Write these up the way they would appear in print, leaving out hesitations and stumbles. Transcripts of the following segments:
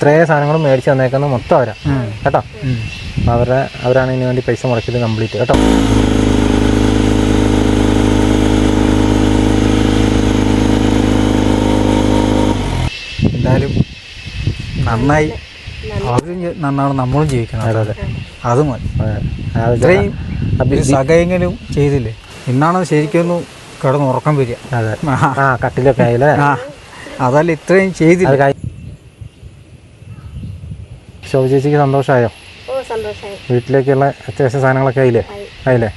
ഇത്രയും സാധനങ്ങളും മേടിച്ച് തന്നേക്കുന്നത് മൊത്തം അവരാ കേട്ടോ. അവരാണ് ഇതിന് വേണ്ടി പൈസ മുടക്കിയത് കംപ്ലീറ്റ് കേട്ടോ. എന്തായാലും നന്നായി, അവരും നന്നാണ്, നമ്മളും ജീവിക്കണം. അതെ അത് മതി. ഇത്രയും സകയെങ്കിലും ചെയ്തില്ലേ, ഇന്നാണ് ശരിക്കൊന്ന് കിടന്ന് ഉറക്കം വരിക. അതെ കട്ടിലൊക്കെ ആയില്ലേ. അതല്ല ഇത്രയും ചെയ്തില്ല. ശോഭ ചേച്ചിക്ക് സന്തോഷമായോ? വീട്ടിലേക്കുള്ള അത്യാവശ്യ സാധനങ്ങളൊക്കെ ആയില്ലേ? ആയില്ലേ?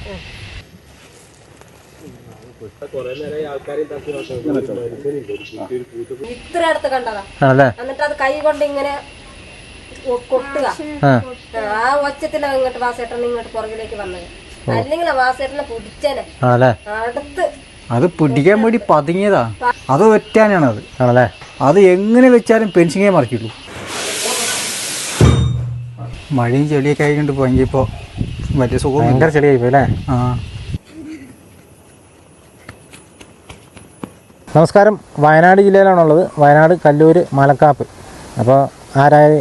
ഇത്ര അടുത്ത് കണ്ടതാ. എന്നിട്ട് അത് കൈ കൊണ്ട് ഇങ്ങനെ കൊട്ടുക. ആ ഒച്ചത്തിലാ ഇങ്ങോട്ട് വാസേട്ടൻ ഇങ്ങോട്ട് പുറകിലേക്ക് വന്നത്. അല്ലെങ്കിൽ വാസേട്ടനെ പിടിച്ചേനെ അടുത്ത്. അത് പിടിക്കാൻ വേണ്ടി പതുങ്ങിയതാ. അത് ഒറ്റാനാണ് അത്. ആണല്ലേ? അത് എങ്ങനെ വെച്ചാലും പെൻസിങ്ങേ മറിക്കുള്ളൂ. മഴയും ചെളിയൊക്കെ ആയിക്കൊണ്ട് പോയെങ്കിപ്പോ വലിയ സുഖം. ഭയങ്കര ചെളിയായി പോയി അല്ലേ? നമസ്കാരം. വയനാട് ജില്ലയിലാണുള്ളത്. വയനാട് കല്ലൂർ മലക്കാപ്പ്. അപ്പോൾ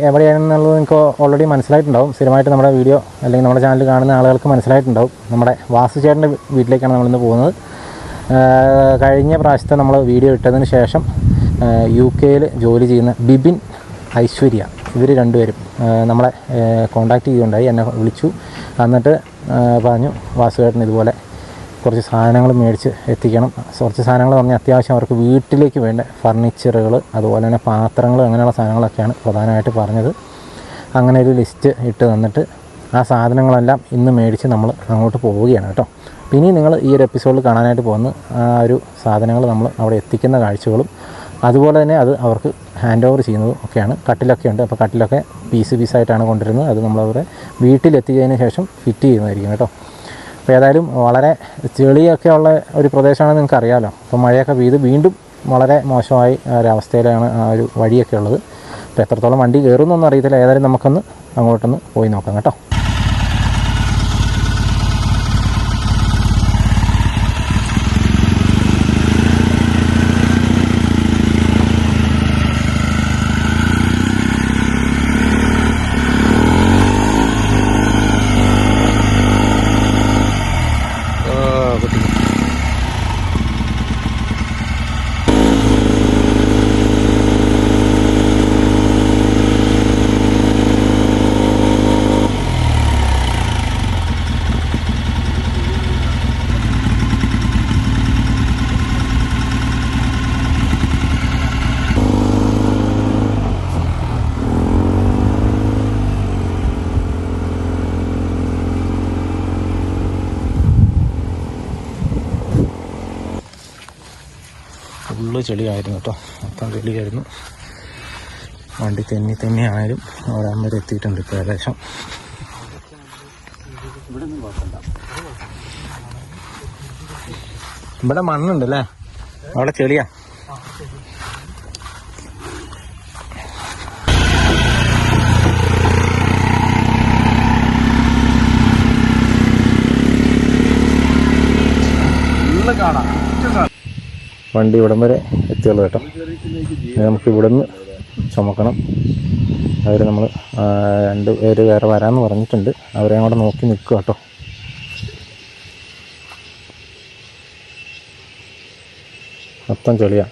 എവിടെയാണെന്നുള്ളത് നിങ്ങൾക്ക് ഓൾറെഡി മനസ്സിലായിട്ടുണ്ടാവും. സ്ഥിരമായിട്ട് നമ്മുടെ വീഡിയോ അല്ലെങ്കിൽ നമ്മുടെ ചാനൽ കാണുന്ന ആളുകൾക്ക് മനസ്സിലായിട്ടുണ്ടാവും. നമ്മുടെ വാസുചേട്ടൻ്റെ വീട്ടിലേക്കാണ് നമ്മളിന്ന് പോകുന്നത്. കഴിഞ്ഞ പ്രാവശ്യത്തെ നമ്മൾ വീഡിയോ ഇട്ടതിന് ശേഷം UK ജോലി ചെയ്യുന്ന ബിബിൻ, ഐശ്വര്യ, ഇവർ രണ്ടുപേരും നമ്മളെ കോണ്ടാക്ട് ചെയ്തുകൊണ്ടായി. എന്നെ വിളിച്ചു. എന്നിട്ട് പറഞ്ഞു വാസുചേട്ടൻ ഇതുപോലെ കുറച്ച് സാധനങ്ങൾ മേടിച്ച് എത്തിക്കണം. കുറച്ച് സാധനങ്ങൾ പറഞ്ഞാൽ അത്യാവശ്യം അവർക്ക് വീട്ടിലേക്ക് വേണ്ട ഫർണിച്ചറുകൾ, അതുപോലെ തന്നെ പാത്രങ്ങൾ, അങ്ങനെയുള്ള സാധനങ്ങളൊക്കെയാണ് പ്രധാനമായിട്ട് പറഞ്ഞത്. അങ്ങനെ ഒരു ലിസ്റ്റ് ഇട്ട് തന്നിട്ട് ആ സാധനങ്ങളെല്ലാം ഇന്ന് മേടിച്ച് നമ്മൾ അങ്ങോട്ട് പോവുകയാണ് കേട്ടോ. പിന്നെ നിങ്ങൾ ഈ ഒരു എപ്പിസോഡിൽ കാണാനായിട്ട് പോകുന്ന ആ ഒരു സാധനങ്ങൾ നമ്മൾ അവിടെ എത്തിക്കുന്ന കാഴ്ചകളും അതുപോലെ തന്നെ അത് അവർക്ക് ഹാൻഡ് ഓവർ ചെയ്യുന്നതും ഒക്കെയാണ്. കട്ടിലൊക്കെ ഉണ്ട്. അപ്പോൾ കട്ടിലൊക്കെ പീസായിട്ടാണ് കൊണ്ടുവരുന്നത്. അത് നമ്മളവരെ വീട്ടിലെത്തിയതിന് ശേഷം ഫിറ്റ് ചെയ്യുന്നതായിരിക്കും കേട്ടോ. അപ്പോൾ ഏതായാലും വളരെ ചെളിയൊക്കെ ഉള്ള ഒരു പ്രദേശമാണെന്ന് നിങ്ങൾക്ക് അറിയാമല്ലോ. അപ്പോൾ മഴയൊക്കെ പെയ്ത് വീണ്ടും വളരെ മോശമായി ഒരവസ്ഥയിലാണ് ആ ഒരു വഴിയൊക്കെ ഉള്ളത്. അപ്പോൾ എത്രത്തോളം വണ്ടി കയറുന്നൊന്നും അറിയത്തില്ല. ഏതായാലും നമുക്കൊന്ന് അങ്ങോട്ടൊന്ന് പോയി നോക്കാം കേട്ടോ. ഫുള്ള് ചെളിയായിരുന്നു കേട്ടോ. മൊത്തം ചെളിയായിരുന്നു. വണ്ടി തെന്നി ആയാലും ഒരാൾ വരെ എത്തിയിട്ടുണ്ട് ഇപ്പോൾ ഏകദേശം. ഇവിടെ മണ്ണുണ്ടല്ലേ? അവിടെ ചെളിയാ. വണ്ടി ഇവിടം വരെ എത്തിയുള്ളൂ കേട്ടോ. നമുക്ക് ഇവിടെ നിന്ന് ചുമക്കണം. അവർ നമ്മൾ 2 പേര് വേറെ വരാമെന്ന് പറഞ്ഞിട്ടുണ്ട്. അവരെ കൂടെ നോക്കി നിൽക്കുക കേട്ടോ. മൊത്തം ചെളിയാ.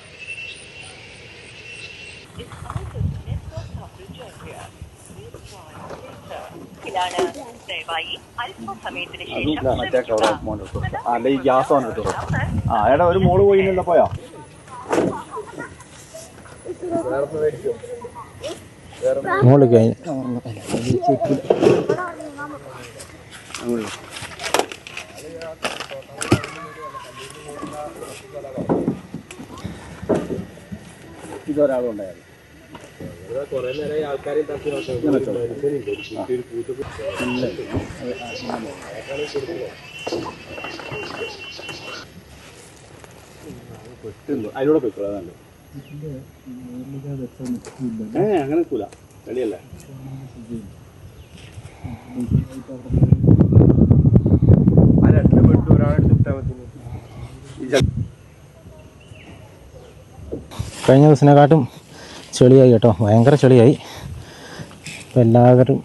അല്ല ഈ ഗ്യാസ് ആണ് എടുത്തോളൂ. എടാ ഒരു മോള് പോയില്ല പോയാ മോള് കഴിഞ്ഞു. ഇതൊരാളുണ്ടായിരുന്നു. അതിലൂടെ പോയിക്കോളൂ. അതല്ലേ അങ്ങനെ നിൽക്കൂല, കളിയല്ലേ. കഴിഞ്ഞ ദിവസത്തിനെക്കാട്ടും ചെളിയായി കേട്ടോ. ഭയങ്കര ചെളിയായി. അപ്പോൾ എല്ലാവരും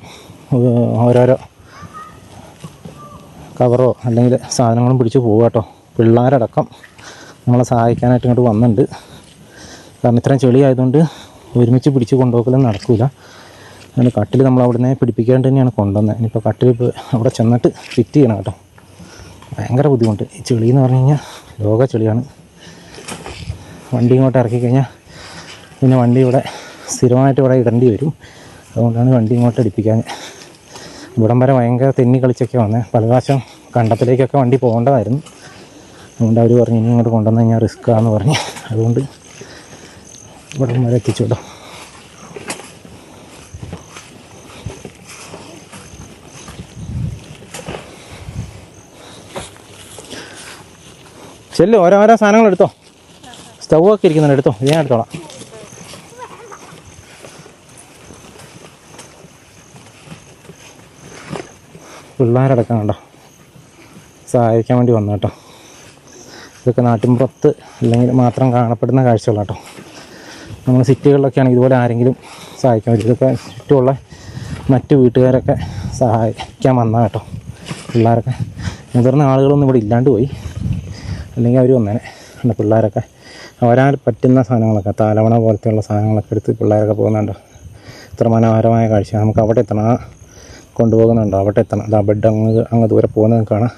ഓരോരോ കവറോ അല്ലെങ്കിൽ സാധനങ്ങളും പിടിച്ച് പോകുക കേട്ടോ. പിള്ളേരടക്കം നമ്മളെ സഹായിക്കാനായിട്ട് ഇങ്ങോട്ട് വന്നിട്ടുണ്ട്. കാരണം ഇത്രയും ചെളി ആയതുകൊണ്ട് ഒരുമിച്ച് പിടിച്ച് കൊണ്ടുപോകലും നടക്കില്ല. അങ്ങനെ കട്ടിൽ നമ്മൾ അവിടെ നിന്ന് പിടിപ്പിക്കാണ്ട് തന്നെയാണ് കൊണ്ടുവന്നത്. ഇനിയിപ്പോൾ കട്ടിൽ അവിടെ ചെന്നിട്ട് ഫിറ്റ് ചെയ്യണം കേട്ടോ. ഭയങ്കര ബുദ്ധിമുട്ട്. ഈ ചെളി എന്ന് പറഞ്ഞു കഴിഞ്ഞാൽ ലോക ചെളിയാണ്. വണ്ടി ഇങ്ങോട്ട് ഇറക്കി കഴിഞ്ഞാൽ പിന്നെ വണ്ടി ഇവിടെ സ്ഥിരമായിട്ട് ഇവിടെ ഇടേണ്ടി വരും. അതുകൊണ്ടാണ് വണ്ടി ഇങ്ങോട്ട് എടുപ്പിക്കാൻ. ഇവിടം വരെ ഭയങ്കര തെന്നി കളിച്ചൊക്കെ വന്നത്. പല പ്രാവശ്യം കണ്ടത്തിലേക്കൊക്കെ വണ്ടി പോകേണ്ടതായിരുന്നു. അതുകൊണ്ട് അവർ പറഞ്ഞു ഇനി ഇങ്ങോട്ട് കൊണ്ടുവന്ന് കഴിഞ്ഞാൽ റിസ്ക്കാന്ന് പറഞ്ഞ് അതുകൊണ്ട് ഇവിടം വരെ എത്തിച്ചു കേട്ടോ. ചെല്ലു ഓരോരോ സാധനങ്ങൾ എടുത്തോ. സ്റ്റൗവൊക്കെ ഇരിക്കുന്നുണ്ട്, എടുത്തോ. ഞാൻ എടുത്തോളാം. പിള്ളേരടക്കം കണ്ടോ സഹായിക്കാൻ വേണ്ടി വന്നു കേട്ടോ. ഇതൊക്കെ നാട്ടിൻപുറത്ത് അല്ലെങ്കിൽ മാത്രം കാണപ്പെടുന്ന കാഴ്ചകളാട്ടോ. നമ്മൾ സിറ്റികളിലൊക്കെ ആണെങ്കിൽ ഇതുപോലെ ആരെങ്കിലും സഹായിക്കാൻ പറ്റും. ഇതൊക്കെ ചുറ്റുമുള്ള മറ്റു വീട്ടുകാരൊക്കെ സഹായിക്കാൻ വന്നാൽ കേട്ടോ. പിള്ളേരൊക്കെ മുതിർന്ന ആളുകളൊന്നും ഇവിടെ ഇല്ലാണ്ട് പോയി, അല്ലെങ്കിൽ അവർ വന്നേനെ. പിന്നെ പിള്ളേരൊക്കെ അവരാൽ പറ്റുന്ന സാധനങ്ങളൊക്കെ താലവണ പോലത്തെയുള്ള സാധനങ്ങളൊക്കെ എടുത്ത് പിള്ളേരൊക്കെ പോകുന്നുണ്ടോ. ഇത്ര മനോഹരമായ കാഴ്ച. നമുക്ക് അവിടെ എത്തണം, കൊണ്ടുപോകുന്നുണ്ടോ അവിടെ എത്തണം. അത് ബെഡ് അങ്ങ് ദൂരെ പോകുന്നത് കാണാം.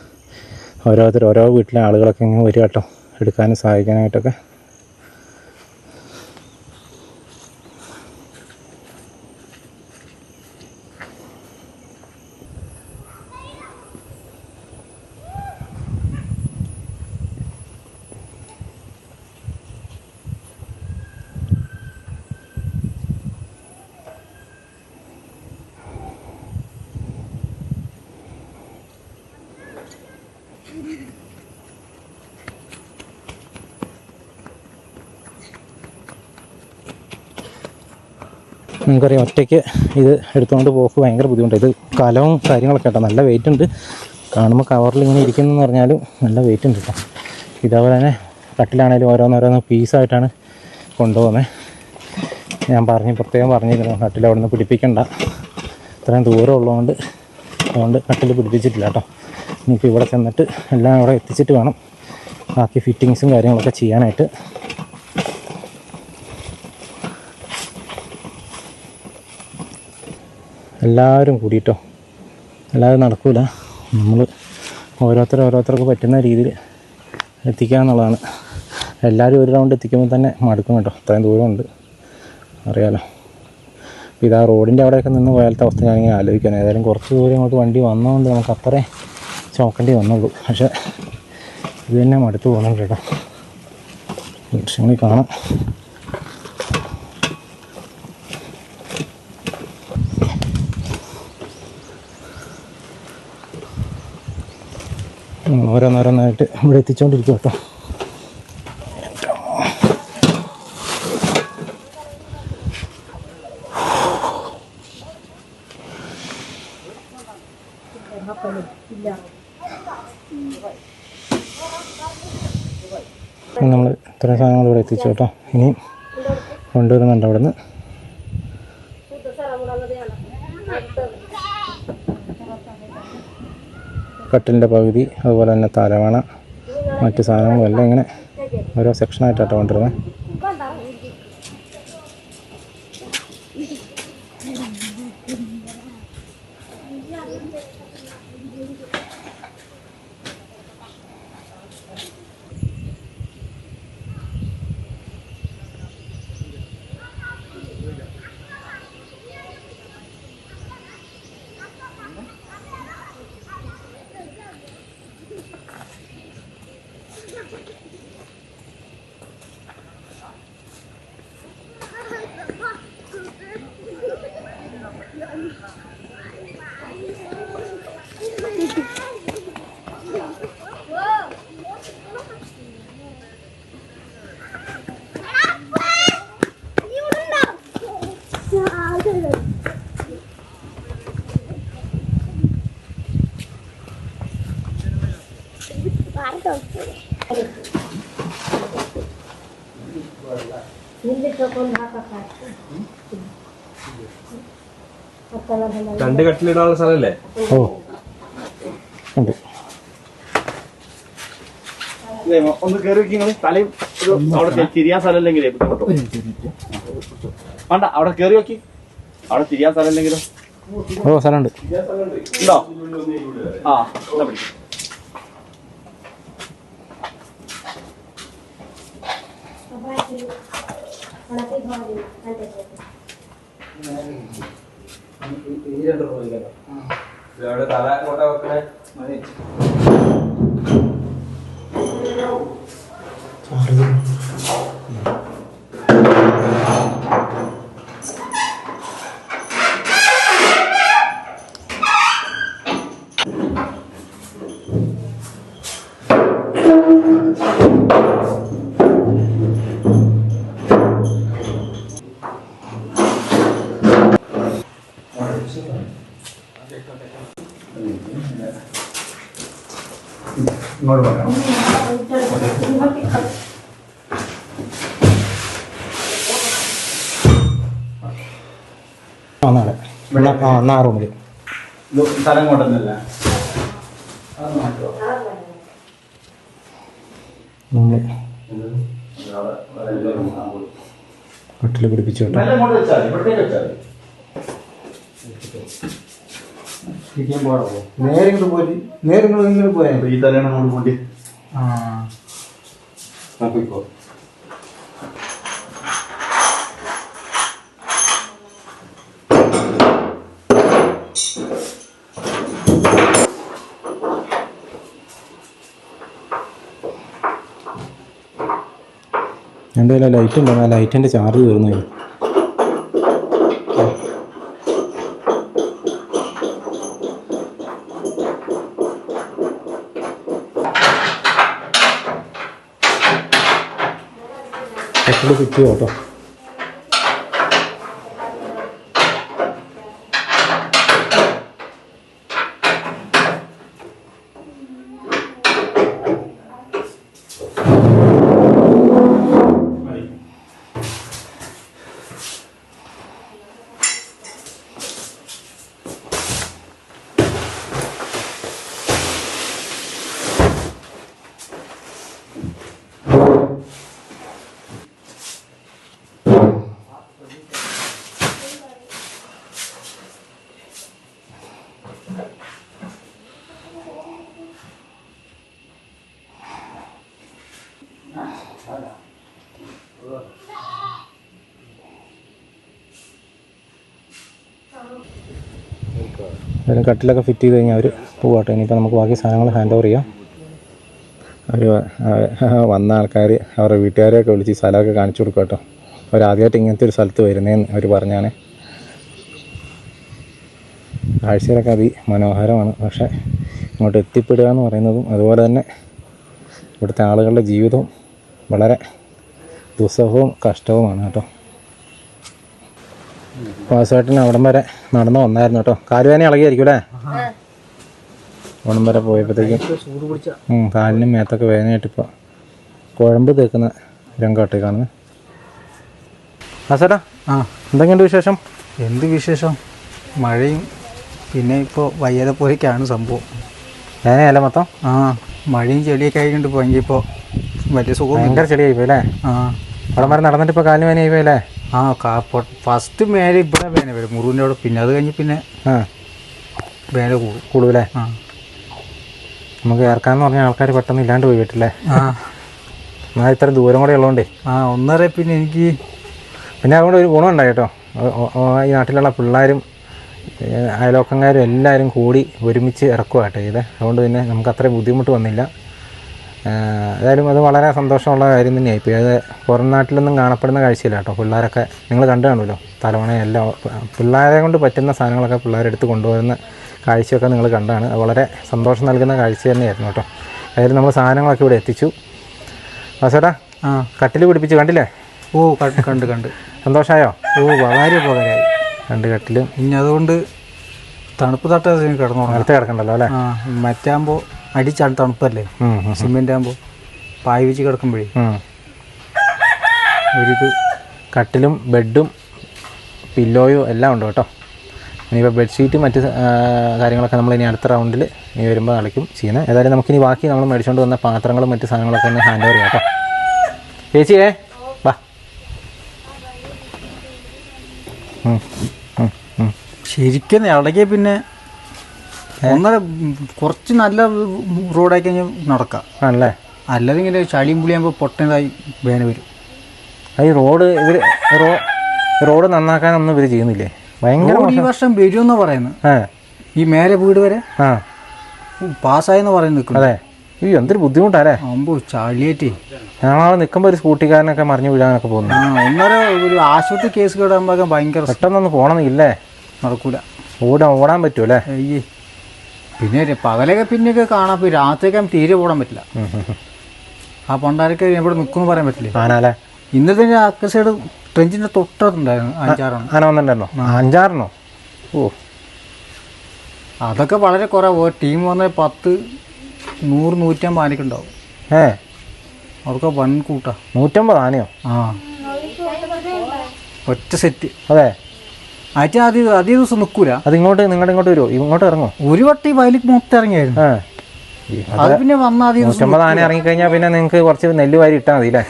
ഓരോരുത്തർ ഓരോ വീട്ടിലെ ആളുകളൊക്കെ ഇങ്ങനെ വരിക കേട്ടോ, എടുക്കാനും സഹായിക്കാനായിട്ടൊക്കെ. നമുക്കറിയാം ഒറ്റയ്ക്ക് ഇത് എടുത്തുകൊണ്ട് പോക്ക് ഭയങ്കര ബുദ്ധിമുട്ടാണ്. ഇത് കലവും കാര്യങ്ങളൊക്കെ കേട്ടോ. നല്ല വെയിറ്റ് ഉണ്ട്. കാണുമ്പോൾ കവറിൽ ഇങ്ങനെ ഇരിക്കുന്നതെന്ന് പറഞ്ഞാലും നല്ല വെയിറ്റ് ഉണ്ട് കേട്ടോ. ഇതേപോലെ തന്നെ കട്ടിലാണേലും ഓരോന്നോരോന്ന് പീസായിട്ടാണ് കൊണ്ടുപോകുന്നത്. ഞാൻ പ്രത്യേകം പറഞ്ഞിരുന്നു കട്ടിൽ അവിടെ നിന്ന് പിടിപ്പിക്കണ്ട, ഇത്രയും ദൂരം ഉള്ളതുകൊണ്ട്. അതുകൊണ്ട് കട്ടിൽ പിടിപ്പിച്ചിട്ടില്ല കേട്ടോ. ഇനിയിപ്പോൾ ഇവിടെ ചെന്നിട്ട് എല്ലാം അവിടെ എത്തിച്ചിട്ട് വേണം ബാക്കി ഫിറ്റിങ്സും കാര്യങ്ങളൊക്കെ ചെയ്യാനായിട്ട്. എല്ലാവരും കൂടിയിട്ടോ, അല്ലാതെ നടക്കില്ല. നമ്മൾ ഓരോരുത്തർക്ക് പറ്റുന്ന രീതിയിൽ എത്തിക്കുക എന്നുള്ളതാണ്. എല്ലാവരും ഒരു റൗണ്ട് എത്തിക്കുമ്പോൾ തന്നെ മടുക്കും കേട്ടോ. അത്രയും ദൂരമുണ്ട് അറിയാലോ. ഇതാ റോഡിൻ്റെ അവിടെയൊക്കെ നിന്ന് പോയാലത്തെ അവസ്ഥ ഞാനിങ്ങനെ ആലോചിക്കണം. ഏതായാലും കുറച്ച് ദൂരം ഇങ്ങോട്ട് വണ്ടി വന്നതുകൊണ്ട് നമുക്ക് അത്രേ ചോക്കേണ്ടി വന്നുള്ളൂ. പക്ഷേ ഇത് തന്നെ മടുത്ത് പോകുന്നുണ്ട് കേട്ടോ. ദൃശ്യങ്ങളിൽ കാണാം. ഓരോന്നോരോന്നായിട്ട് ഇവിടെ എത്തിച്ചുകൊണ്ടിരിക്കും കേട്ടോ. നമ്മൾ ഇത്രയും സാധനങ്ങൾ ഇവിടെ എത്തിച്ചു കേട്ടോ. ഇനിയും കൊണ്ടുവരുന്നുണ്ട് അവിടെ നിന്ന്. കട്ടിലിൻ്റെ പകുതി, അതുപോലെ തന്നെ തലവണ, മറ്റ് സാധനങ്ങളും എല്ലാം ഇങ്ങനെ ഓരോ സെക്ഷനായിട്ടാണ് കൊണ്ടുവരുന്നത്. 2 കട്ടിലിടാനുള്ള സ്ഥലമല്ലേ? ഓ ഉണ്ട്. ഒന്ന് കയറി വെക്കി നിങ്ങൾ. തലയും അവിടെ തിരിയാൻ സ്ഥലം ഇല്ലെങ്കിലേ ബുദ്ധിമുട്ടോ. വേണ്ട, അവിടെ കയറി വെക്കി. അവിടെ തിരിയാൻ സ്ഥലം ഇല്ലെങ്കിലോ? ഓ സ്ഥലമുണ്ട്. ഉണ്ടോ? ആ എന്നാ പിടിക്കും. തല കൊണ്ട വെക്കണേ. ഇങ്ങോട്ട് പറയാം. എന്നാ ആ റൂമിൽ സ്ഥലം കൊണ്ടുവന്നല്ല. നമ്മൾ വീട്ടിൽ പിടിപ്പിച്ചു കേട്ടോ. നേരെ പോയാ ഈ തലയാണ് അങ്ങോട്ട് പോണ്ടി. പോയിക്കോ. എൻ്റെ കയ്യിൽ ലൈറ്റ് ഉണ്ടോ? ആ ലൈറ്റിൻ്റെ ചാർജ് തീർന്നു. കട്ടിൽ ഫിറ്റ് ചെയ്യാം കേട്ടോ. അതിന് കട്ടിലൊക്കെ ഫിറ്റ് ചെയ്ത് കഴിഞ്ഞാൽ അവർ പോകട്ടെ. ഇനിയിപ്പോൾ നമുക്ക് ബാക്കി സാധനങ്ങൾ ഹാൻഡ് ഓവർ ചെയ്യാം. അവർ വന്ന ആൾക്കാർ അവരുടെ വീട്ടുകാരെയൊക്കെ വിളിച്ച് സ്ഥലമൊക്കെ കാണിച്ചു കൊടുക്കുക കേട്ടോ. അവരാദ്യമായിട്ട് ഇങ്ങനത്തെ ഒരു സ്ഥലത്ത് വരുന്നതെന്ന് അവർ പറഞ്ഞാണ്. കാഴ്ചകളൊക്കെ അതിമനോഹരമാണ്. പക്ഷേ ഇങ്ങോട്ട് എത്തിപ്പെടുക എന്ന് പറയുന്നതും അതുപോലെ തന്നെ ഇവിടുത്തെ ആളുകളുടെ ജീവിതവും വളരെ ദുസ്സഹവും കഷ്ടവുമാണ് കേട്ടോ. വാസുവേട്ടന് അവിടം വരെ നടന്നു വന്നായിരുന്നു കേട്ടോ. കാലുവേദന ഇളകിയായിരിക്കും അല്ലേ? അവിടം വരെ പോയപ്പോഴത്തേക്കും കാലിനും മേത്തൊക്കെ വേദനയായിട്ടിപ്പോൾ കുഴമ്പ് തേക്കുന്ന രംഗമായിട്ട് കാണുന്നത്. വാസുവേട്ടാ, എന്തൊക്കെയുണ്ട് വിശേഷം? എന്ത് വിശേഷം? മഴയും പിന്നെ ഇപ്പോൾ വയ്യാതെ പോലെയൊക്കെയാണ് സംഭവം. വേദനയല്ല മൊത്തം? മഴയും ചെളിയൊക്കെ ആയിക്കൊണ്ട് പോയെങ്കിൽ ഇപ്പോൾ വലിയ സുഖം. ഭയങ്കര ചെളിയായി പോയല്ലേ? അവിടം വരെ നടന്നിട്ട് ഇപ്പോൾ കാലിന് വേദനയായി പോയല്ലേ? ഫസ്റ്റ് മേലെ ഇവിടെ വേന വരും മുറിവിൻ്റെ അവിടെ, പിന്നെ അത് കഴിഞ്ഞ് പിന്നെ വേന കൂടുതലേ? നമുക്ക് ഇറക്കാന്ന് പറഞ്ഞ ആൾക്കാർ പെട്ടെന്ന് ഇല്ലാണ്ട് പോയി വീട്ടില്ലേ? എന്നാൽ ഇത്ര ദൂരം കൂടെ ഉള്ളതുകൊണ്ടേ 1.5 പിന്നെ എനിക്ക് പിന്നെ അതുകൊണ്ട് ഒരു ഗുണമുണ്ടായി കേട്ടോ. ഈ നാട്ടിലുള്ള പിള്ളേരും അയലോക്കക്കാരും എല്ലാവരും കൂടി ഒരുമിച്ച് ഇറക്കുവാട്ടെ ചെയ്തേ. അതുകൊണ്ട് പിന്നെ നമുക്ക് അത്രയും ബുദ്ധിമുട്ട് വന്നില്ല. ഏതായാലും അത് വളരെ സന്തോഷമുള്ള കാര്യം തന്നെയായി. ഇപ്പോൾ അത് പുറം നാട്ടിലൊന്നും കാണപ്പെടുന്ന കാഴ്ചയില്ല കേട്ടോ. പിള്ളേരൊക്കെ നിങ്ങൾ കണ്ടു കാണുമല്ലോ, തലമുണയെല്ലാം പിള്ളേരെ കൊണ്ട് പറ്റുന്ന സാധനങ്ങളൊക്കെ പിള്ളേരെടുത്ത് കൊണ്ടുപോകുന്ന കാഴ്ചയൊക്കെ നിങ്ങൾ കണ്ടാണ്. അത് വളരെ സന്തോഷം നൽകുന്ന കാഴ്ച തന്നെയായിരുന്നു കേട്ടോ. അതായത് നമ്മൾ സാധനങ്ങളൊക്കെ ഇവിടെ എത്തിച്ചു. വാസേട്ടാ, കട്ടിൽ പിടിപ്പിച്ച് കണ്ടില്ലേ? കണ്ട് സന്തോഷമായോ? വളരെ ഉപകാരമായി. 2 കട്ടിലും. ഇനി അതുകൊണ്ട് തണുപ്പ് തട്ടാതെ കിടന്നു അടുത്ത് കിടക്കണ്ടല്ലോ അല്ലേ? മറ്റാകുമ്പോൾ അടിച്ചാണ് തണുപ്പല്ലേ, സിമെൻ്റ് ആകുമ്പോൾ പായ വെച്ച് കിടക്കുമ്പോഴേ ഒരിത്. കട്ടിലും ബെഡും പില്ലോയും എല്ലാം ഉണ്ട് കേട്ടോ. ഇനിയിപ്പോൾ ബെഡ്ഷീറ്റ് മറ്റ് കാര്യങ്ങളൊക്കെ നമ്മൾ ഇനി അടുത്ത റൗണ്ടിൽ ഇനി വരുമ്പോൾ കളിക്കും ചെയ്യുന്നത്. ഏതായാലും നമുക്കിനി ബാക്കി നമ്മൾ മേടിച്ചുകൊണ്ട് വന്ന പാത്രങ്ങളും മറ്റ് സാധനങ്ങളൊക്കെ ഒന്ന് ഹാൻഡ് ഓവർ ചെയ്യാം കേട്ടോ. ചേച്ചിയേ വാ. ശരിക്കും ഇടയ്ക്ക് പിന്നെ ഒന്നര കുറച്ച് നല്ല റോഡായി കഴിഞ്ഞാൽ നടക്കാം ആണല്ലേ. അല്ലാതെ ഇങ്ങനെ ചളിയും പുളിയാകുമ്പോൾ പൊട്ടതായി വേന വരും. ഈ റോഡ് നന്നാക്കാനൊന്നും ഇവർ ചെയ്യുന്നില്ലേ? ഭയങ്കര ഈ വർഷം വരുമെന്നാ പറയുന്നത്. ഈ മേലെ വീട് വരെ പാസ്സായെന്ന് പറയുന്നത്. അതെ. ഈ എന്തൊരു ബുദ്ധിമുട്ടല്ലേ അമ്പോ ചളിയേറ്റേ. ഞങ്ങൾ നിൽക്കുമ്പോൾ ഒരു സ്കൂട്ടിക്കാരനൊക്കെ മറിഞ്ഞു വീഴാനൊക്കെ പോകുന്നു. ഒന്നര ഒരു ആശുപത്രി കേസ് കേടാകുമ്പോൾ ഭയങ്കര പെട്ടെന്നൊന്ന് പോകണമെന്നില്ലേ? നടക്കൂല. ഓടാൻ പറ്റുമല്ലേ? അയ്യേ. പിന്നെ പകലൊക്കെ പിന്നെയൊക്കെ കാണാൻ പോയി, രാത്രിയൊക്കെ തീരെ ഓടാൻ പറ്റില്ല. ആ പണ്ടാരൊക്കെ ഇവിടെ നിൽക്കുമെന്ന് പറയാൻ പറ്റില്ല. ആനല്ലേ? ഇന്നത്തെ അക്ക സൈഡ് ട്രെഞ്ചിന്റെ തൊട്ടടുത്തുണ്ടായിരുന്നു 5-6 ആന വന്നിട്ടുണ്ടായിരുന്നോ? 5-6 ഓ, അതൊക്കെ വളരെ കുറവ്. ടീം വന്നാൽ 10, 100, 150 ആനയ്ക്ക് ഉണ്ടാവും. അതൊക്കെ വൻ കൂട്ടാ. 150 ആനയോ? ആ, ഒറ്റ സെറ്റ്. അതെ. അച്ഛൻ അതേ ദിവസം നിൽക്കൂല. അത് നിങ്ങളുടെ ഇങ്ങോട്ട് വരുമോ? ഇങ്ങോട്ട് ഇറങ്ങോ? ഒരു വട്ടം ഈ വയലിക്ക് മൊത്തം ഇറങ്ങിയായിരുന്നു. അത് പിന്നെ വന്നാൽ 150 ആന ഇറങ്ങിക്കഴിഞ്ഞാൽ പിന്നെ നിങ്ങൾക്ക് കുറച്ച് നെല്ല് വാരി ഇട്ടാൽ മതി അല്ലേ?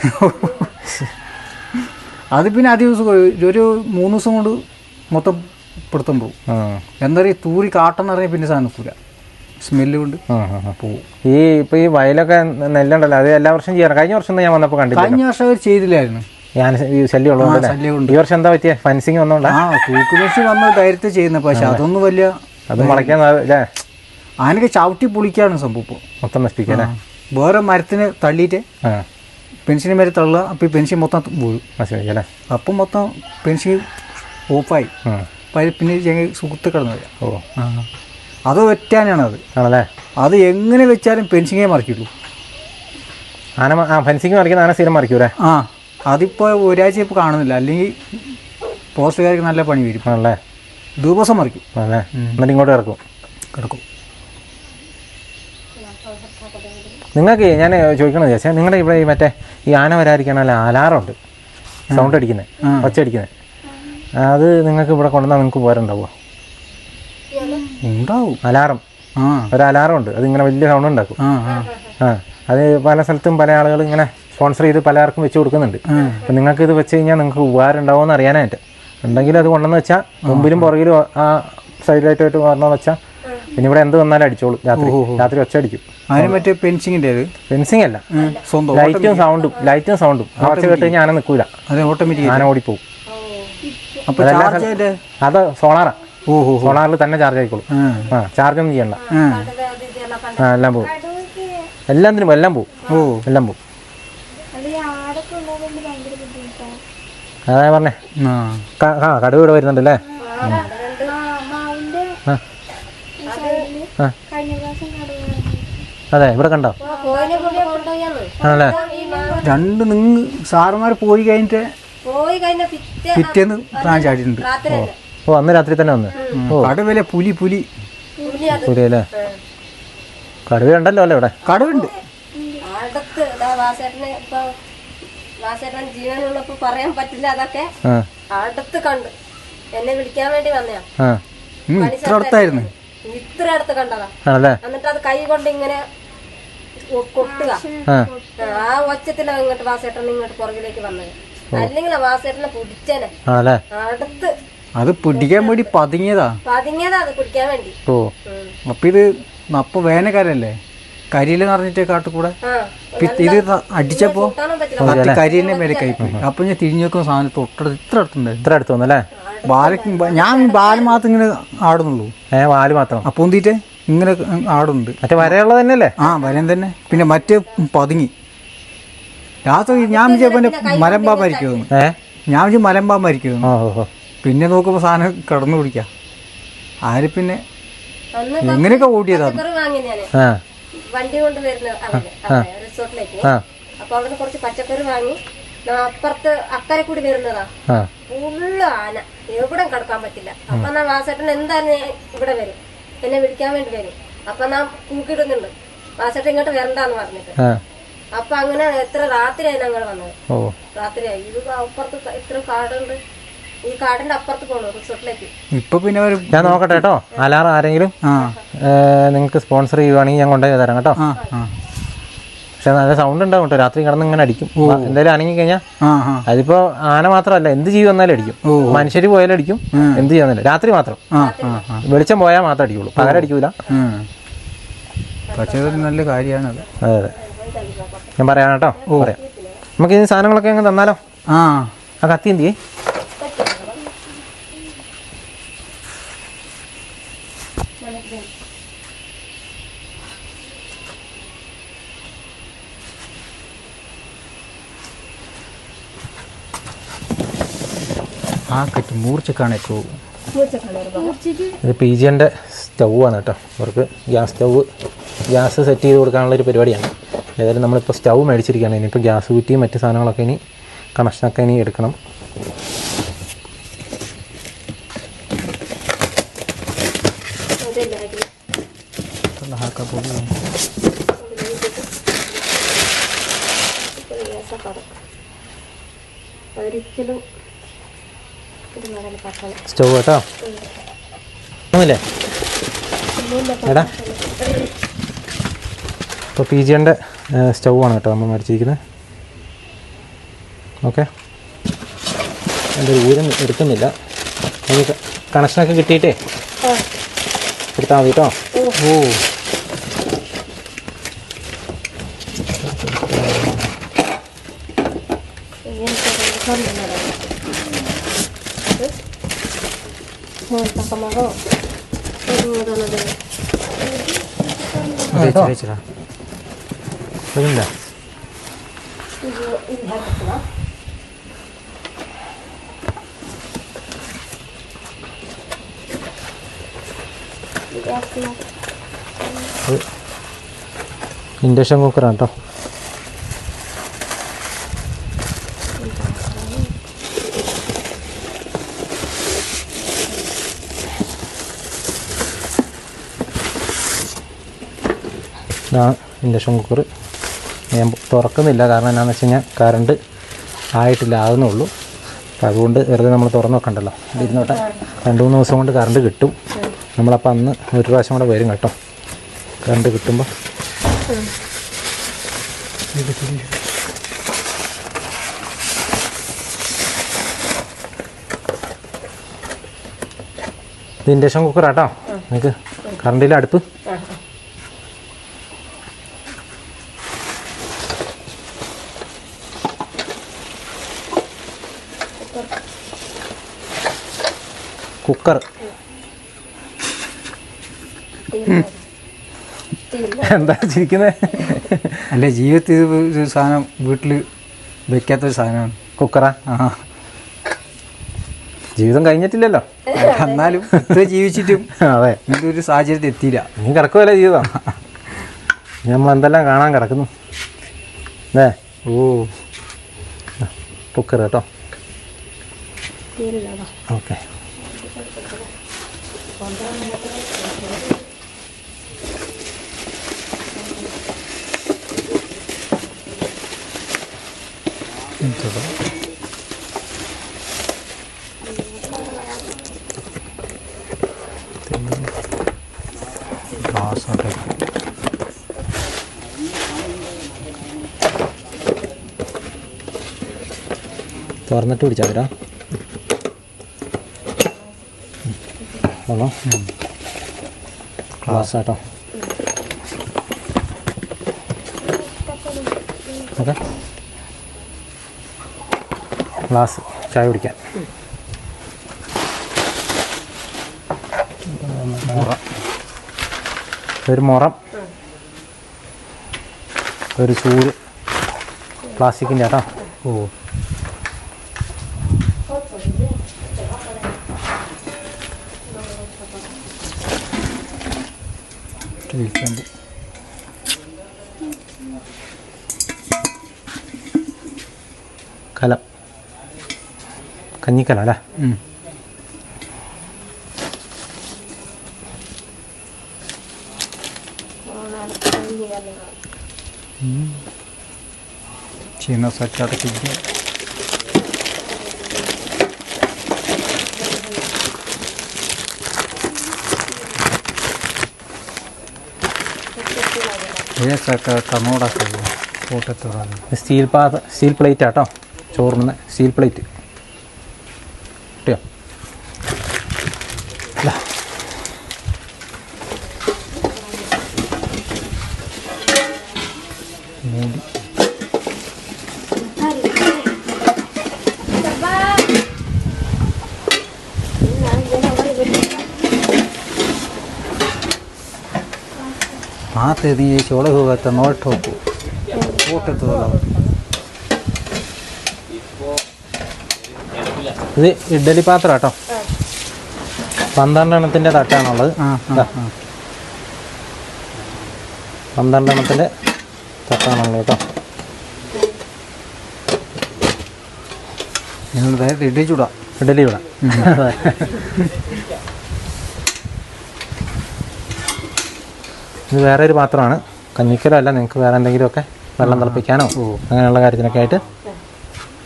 അത് പിന്നെ അതേ ദിവസം ഒരു 3 ദിവസം കൊണ്ട് മൊത്തം പിടുത്തം പോകും. എന്താ പറയുക, തൂരി കാട്ടെന്ന് പറഞ്ഞാൽ പിന്നെ സാധനം നിൽക്കൂല, സ്മെല്ല് കൊണ്ട് പോവും. ഈ വയലൊക്കെ നെല്ലുണ്ടല്ലോ, അത് എല്ലാ വർഷം ചെയ്യാറ്. കഴിഞ്ഞ വർഷം ഞാൻ വന്നപ്പോൾ കണ്ടില്ല. കഴിഞ്ഞ വർഷം അവർ ചെയ്തില്ലായിരുന്നു. ഞാൻ ശല്യം ഉള്ളതുകൊണ്ട്. ഈ വർഷം എന്താ പറ്റിയ? ഫെൻസിങ് വന്നോണ്ടാ? തൂക്കുമെഷി വന്ന് ധൈര്യത്തിൽ ചെയ്യുന്നത്. പക്ഷെ അതൊന്നും വലിയ അത് മുളയ്ക്കാൻ അല്ലേ? ആനക്ക് ചവിട്ടി പൊളിക്കാണ് സംഭവം. ഇപ്പോൾ മൊത്തം നശിപ്പിക്കാൻ വേറെ മരത്തിന് തള്ളിയിട്ട് പെൻഷന് മേലെ തള്ളുക. അപ്പോൾ ഈ പെൻഷൻ മൊത്തം വീഴും, നശിപ്പിക്കല്ലേ? അപ്പം മൊത്തം പെൻഷൻ ഓഫായി. പിന്നെ സുഹൃത്ത് കിടന്നു വരാം. ഓ, അത് വെറ്റാനാണ്. അത് ആണല്ലേ? അത് എങ്ങനെ വെച്ചാലും പെൻഷനേ മറിക്കുള്ളൂ. ഫെൻസിങ് മറിക്കുന്ന ആന സ്ഥിരം മറിക്കൂലേ? അതിപ്പോൾ ഒരാഴ്ച ഇപ്പോൾ കാണുന്നില്ല. അല്ലെങ്കിൽ പോസ്റ്റുകാർക്ക് നല്ല പണി വരും. ആണല്ലേ? ദിവസം മറിക്കും. അല്ലേ? എന്നിട്ട് ഇങ്ങോട്ട് കിടക്കും. നിങ്ങൾക്ക് ഞാൻ ചോദിക്കണത് ചേച്ചാ, നിങ്ങളുടെ ഇവിടെ മറ്റേ ഈ ആന വരാതിരിക്കണ അലാറമുണ്ട്, സൗണ്ട് അടിക്കുന്നത്, ഒച്ച അടിക്കുന്നത്. അത് നിങ്ങൾക്ക് ഇവിടെ കൊണ്ടുവന്നാൽ നിങ്ങൾക്ക് പോരുണ്ടാവുമോ? ഉണ്ടാവും. അലാറം, ഒരു അലാറമുണ്ട്. അതിങ്ങനെ വലിയ സൗണ്ട് ഉണ്ടാക്കും. അത് പല സ്ഥലത്തും പല ആളുകൾ ഇങ്ങനെ സ്പോൺസർ ചെയ്ത് പലർക്കും വെച്ച് കൊടുക്കുന്നുണ്ട്. അപ്പം നിങ്ങൾക്ക് ഇത് വെച്ച് കഴിഞ്ഞാൽ നിങ്ങൾക്ക് ഉപകാരം ഉണ്ടാവുമോ എന്ന് അറിയാനായിട്ട്. ഉണ്ടെങ്കിൽ അത് കൊണ്ടെന്ന് വെച്ചാൽ മുമ്പിലും പുറകിലും ആ സൈഡിലായിട്ട് പറഞ്ഞെന്ന് വെച്ചാൽ പിന്നെ ഇവിടെ എന്ത് വന്നാലും അടിച്ചോളും. രാത്രി ഒച്ച അടിക്കും. അതിന് മറ്റേ ഫെൻസിങ്ങിൻ്റെ ഫെൻസിങ് അല്ല, ലൈറ്റും സൗണ്ടും ഒച്ച കേട്ട് കഴിഞ്ഞാൽ ആന നിൽക്കൂല, ആന ഓടിപ്പോവും. അത് സോളാറാ. സോളാറിൽ തന്നെ ചാർജ് ആയിക്കോളും. ചാർജൊന്നും ചെയ്യണ്ട. എല്ലാം പോവും. എല്ലാം പോവും. അതാ പറഞ്ഞേ. കടുവ ഇവിടെ വരുന്നുണ്ടല്ലേ? അതെ, ഇവിടെ കണ്ടോ? ആണല്ലേ? രണ്ട് നിങ്ങൾ സാറുമാർ പോയി കഴിഞ്ഞിട്ട് പിറ്റേന്ന് താൻ ചാടിയിട്ടുണ്ട്. ഓ, അന്ന് രാത്രി തന്നെ വന്ന്. കടുവല്ലേ? പുലി അല്ലേ? കടുവ ഉണ്ടല്ലോ അല്ലേ ഇവിടെ? കടുവുണ്ട്. ജീവനുള്ളപ്പോ പറയാൻ പറ്റില്ല. അതൊക്കെ അടുത്ത് കണ്ടു. എന്നെ വിളിക്കാൻ വേണ്ടി വന്നയാ. ഇത്ര അടുത്തായിരുന്നു. ഇത്ര അടുത്ത് കണ്ടതാ. എന്നിട്ട് അത് കൈ കൊണ്ട് ഇങ്ങനെ കൊട്ടുക. ആ ഒച്ചത്തിലാ ഇങ്ങോട്ട് വാസേട്ടൻ ഇങ്ങോട്ട് പുറകിലേക്ക് വന്നത്. അല്ലെങ്കിൽ വാസേട്ടനെ പിടിച്ചേനെ അടുത്ത്. അത് പിടിക്കാൻ വേണ്ടി പതുങ്ങിയതാ അത് പിടിക്കാൻ വേണ്ടി. അപ്പൊ ഇത് അപ്പൊ വേനൽക്കാലല്ലേ, കരിയില നിറഞ്ഞിട്ട് കാട്ടുകൂടെ ഇത് അടിച്ചപ്പോ കരിയിലെ മേലെ കൈപ്പോയി. അപ്പൊ ഞാൻ തിരിഞ്ഞു നോക്കുന്ന സാധനം തൊട്ടടുത്ത് ഇത്ര അടുത്തുണ്ടല്ലേ? ഞാൻ ബാല് മാത്രം ഇങ്ങനെ ആടുന്നുള്ളൂ. വാല് മാത്രം പൊന്തിട്ട് ഇങ്ങനെ ആടുന്നുണ്ട്. മറ്റേ വരയുള്ളത് തന്നെയല്ലേ? വരൻ തന്നെ. പിന്നെ മറ്റേ പതുങ്ങി രാത്രി ഞാൻ വിചാരിച്ചപ്പോ മലമ്പാമ്പായിരിക്കും. ഞാൻ വിചാരിച്ചു മലമ്പാമ്പായിരിക്കും. പിന്നെ നോക്കുമ്പോ സാധനം കടന്നു പിടിക്കാം. ആര് പിന്നെ എങ്ങനെയൊക്കെ ഓടിയതാണ്. വണ്ടി കൊണ്ട് വരുന്ന റിസോർട്ടിലേക്ക്. അപ്പൊ അവിടെ കുറച്ച് പച്ചക്കറി വാങ്ങി അപ്പുറത്ത് അക്കരെ കൂടി വരുന്നതാ. ഫുള്ള് ആന, എവിടെ കിടക്കാൻ പറ്റില്ല. അപ്പൊ ഞാൻ വാസേട്ടൻ എന്തായാലും ഇവിടെ വരും, എന്നെ വിളിക്കാൻ വേണ്ടി വരും. അപ്പൊ ഞാൻ കൂക്കിടുന്നുണ്ട്, വാസേട്ടൻ ഇങ്ങോട്ട് വരണ്ടാന്ന് പറഞ്ഞിട്ട്. അപ്പൊ അങ്ങനെ എത്ര രാത്രിയായി ഞങ്ങൾ വന്നത്. രാത്രിയായി. ഇത് അപ്പുറത്ത് ഇത്ര കാടുണ്ട്. ഈ കാടിന്റെ അപ്പുറത്ത് പോകണം റിസോർട്ടിലേക്ക്. ഇപ്പൊ പിന്നെ ഒരു ഞാൻ നോക്കട്ടെ കേട്ടോ. അലാറം ആരെങ്കിലും നിങ്ങൾക്ക് സ്പോൺസർ ചെയ്യുവാണെങ്കിൽ ഞാൻ കൊണ്ടുപോയി തരാം കേട്ടോ. പക്ഷെ നല്ല സൗണ്ട് ഉണ്ടാവും കേട്ടോ. രാത്രി കിടന്ന് ഇങ്ങനെ അടിക്കും. എന്തായാലും അനങ്ങി കഴിഞ്ഞാൽ അതിപ്പോ ആന മാത്രമല്ല, എന്ത് ജീവി വന്നാലും അടിക്കും. മനുഷ്യർ പോയാലും അടിക്കും, എന്ത് ചെയ്യാന്നില്ല. രാത്രി മാത്രം വെളിച്ചം പോയാൽ മാത്രം അടിക്കുള്ളൂ, പകരം അടിക്കൂല. പക്ഷേ നല്ല കാര്യമാണത്. അതെ അതെ, ഞാൻ പറയാം കേട്ടോ. പറയാം. നമുക്ക് ഈ സാധനങ്ങളൊക്കെ അങ്ങ് തന്നാലോ? ആ കത്തി എന്ത് ചെയ്യേ? ആ കത്തി മൂർച്ചക്കാണേക്കോ. ഇത് PGൻ്റെ സ്റ്റൗവാണ് കേട്ടോ. അവർക്ക് ഗ്യാസ് സെറ്റ് ചെയ്ത് കൊടുക്കാനുള്ളൊരു പരിപാടിയാണ്. ഏതായാലും നമ്മളിപ്പോൾ സ്റ്റൗ മേടിച്ചിരിക്കുകയാണ്. ഇനിയിപ്പോൾ ഗ്യാസ് കുറ്റിയും മറ്റ് സാധനങ്ങളൊക്കെ ഇനി കണക്ഷനൊക്കെ ഇനി എടുക്കണം. സ്റ്റൗ കേട്ടോ ഒന്നുമില്ലേ എടാ? ഇപ്പോൾ PGൻ്റെ സ്റ്റൗ ആണ് കേട്ടോ നമ്മൾ മേടിച്ചിരിക്കുന്നത്. ഓക്കെ, എൻ്റെ ഊരം എടുക്കുന്നില്ല. എനിക്ക് കണക്ഷനൊക്കെ കിട്ടിയിട്ടേ എടുത്താൽ മതി കേട്ടോ. ഇതില്ല ഇൻഡക്ഷൻ കുക്കറാണ് കേട്ടോ. ഇതാണ് ഇൻഡക്ഷൻ കുക്കർ. ഞാൻ തുറക്കുന്നില്ല, കാരണം എന്താണെന്ന് വെച്ച് കഴിഞ്ഞാൽ കറണ്ട് ആയിട്ടില്ല, ആകുന്നുള്ളൂ. അപ്പം അതുകൊണ്ട് വെറുതെ നമ്മൾ തുറന്ന് വെക്കണ്ടല്ലോ. ഇരുന്നോട്ടെ, 2-3 ദിവസം കൊണ്ട് കറണ്ട് കിട്ടും. നമ്മളപ്പോൾ അന്ന് ഒരു പ്രാവശ്യം കൂടെ വരും കേട്ടോ കറണ്ട് കിട്ടുമ്പോൾ. ഇത് ഇൻഡക്ഷൻ കുക്കറാട്ടോ. നിങ്ങൾക്ക് കറണ്ടിൽ അടുപ്പ് കുക്കർ എന്താ ചിരിക്കുന്നത്? അല്ല, ജീവിതത്തിൽ ഒരു സാധനം വീട്ടിൽ വെക്കാത്തൊരു സാധനമാണ് കുക്കറാ. ജീവിതം കഴിഞ്ഞിട്ടില്ലല്ലോ, എന്നാലും ഇത്ര ജീവിച്ചിട്ടും അതെ ഇങ്ങനത്തെ ഒരു സാഹചര്യത്തിൽ എത്തിയില്ല. നീ കിടക്കുമല്ലേ ജീവിതം. നമ്മൾ എന്തെല്ലാം കാണാൻ കിടക്കുന്നു. അല്ലേ? കുക്കർ കേട്ടോ. ഓക്കെ, തുറന്നിട്ട് പിടിച്ചാൽ വരാം. ആണോ? ഗ്ലാസ് കേട്ടോ. ഓക്കെ, ഗ്ലാസ് ചായ കുടിക്കാൻ. ഒരു മുറം, ഒരു ചൂട് പ്ലാസ്റ്റിക്കിൻ്റെ കേട്ടോ. കലം, കഞ്ഞിക്കല അല്ലേ? ചീന സെറ്റായിട്ട് കണ്ണോടാക്കുക കൂട്ടത്തോടാണ്. സ്റ്റീൽ പ്ലേറ്റ് ആട്ടോ, ചോറിന് സ്റ്റീൽ പ്ലേറ്റ് കിട്ടിയോ? മൂടി ಮಾತೆ ದೀಶ್ ಒಳಗೆ ಹೋಗತ್ತೆ ನೋಟ್ ಹೋಗು ಊಟತ್ತದಲ್ಲ. ഇത് ഇഡ്ഡലി പാത്രം കേട്ടോ, 12 എണ്ണത്തിൻ്റെ തട്ടാണുള്ളത്. 12 എണ്ണത്തിൻ്റെ തട്ടാണുള്ളത് കേട്ടോ. നിങ്ങൾ ഇഡ്ഡലി ചൂടാ, ഇഡ്ഡലി ചൂടാ. ഇത് വേറെ ഒരു പാത്രമാണ്, കഞ്ഞിക്കലോ അല്ല, നിങ്ങൾക്ക് വേറെ എന്തെങ്കിലുമൊക്കെ വെള്ളം തിളപ്പിക്കാനോ അങ്ങനെയുള്ള കാര്യത്തിനൊക്കെ ആയിട്ട്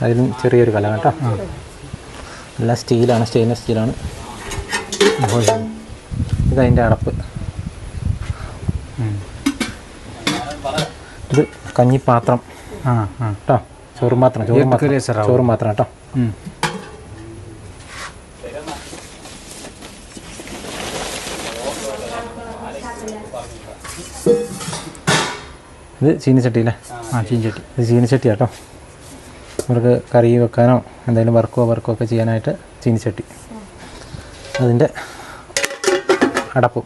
അതിലും ചെറിയൊരു കല കേട്ടോ. എല്ലാം സ്റ്റീലാണ്, സ്റ്റെയിൻലെസ് സ്റ്റീലാണ്. ഇതതിൻ്റെ അടപ്പ്. ഇത് കഞ്ഞിപ്പാത്രം കേട്ടോ, ചോറും പാത്രം, ചോറും പാത്രം കേട്ടോ. ഇത് ചീനിച്ചട്ടിയില്ലേ? ചീനിച്ചട്ടി. ഇത് ചീനിച്ചട്ടി കേട്ടോ, നമുക്ക് കറി വെക്കാനോ എന്തെങ്കിലും വർക്കോ ഒക്കെ ചെയ്യാനായിട്ട് ചീനിച്ചട്ടി. അതിൻ്റെ അടപ്പും.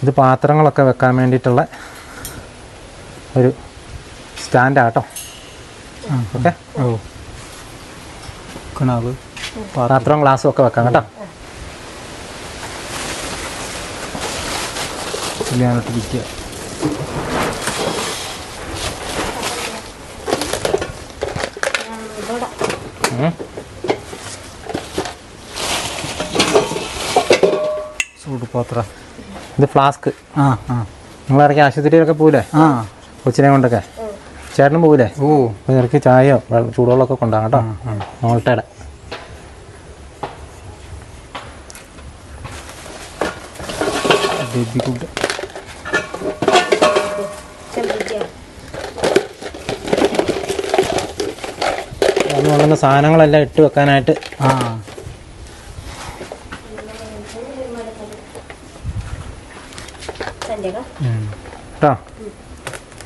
ഇത് പാത്രങ്ങളൊക്കെ വെക്കാൻ വേണ്ടിയിട്ടുള്ള ഒരു സ്റ്റാൻഡാട്ടോ. ഓക്കെ, പാത്രവും ഗ്ലാസ്സും ഒക്കെ വെക്കാം കേട്ടോ. വിൽക്കുക. ചൂടുപാത്രം. ഇത് ഫ്ലാസ്ക്. നിങ്ങളിടയ്ക്ക് ആശുപത്രിയിലൊക്കെ പോവില്ലേ കൊച്ചിനെ കൊണ്ടൊക്കെ? ചേട്ടനും പോവില്ലേ? അപ്പോൾ ഇടയ്ക്ക് ചായയോ ചൂടുവെള്ളമൊക്കെ കൊണ്ടാകാം കേട്ടോ. മോൾട്ടയുടെ ബേബി ഫുഡ്. അതിന് കൊണ്ടുവന്ന സാധനങ്ങളെല്ലാം ഇട്ട് വെക്കാനായിട്ട്. കേട്ടോ,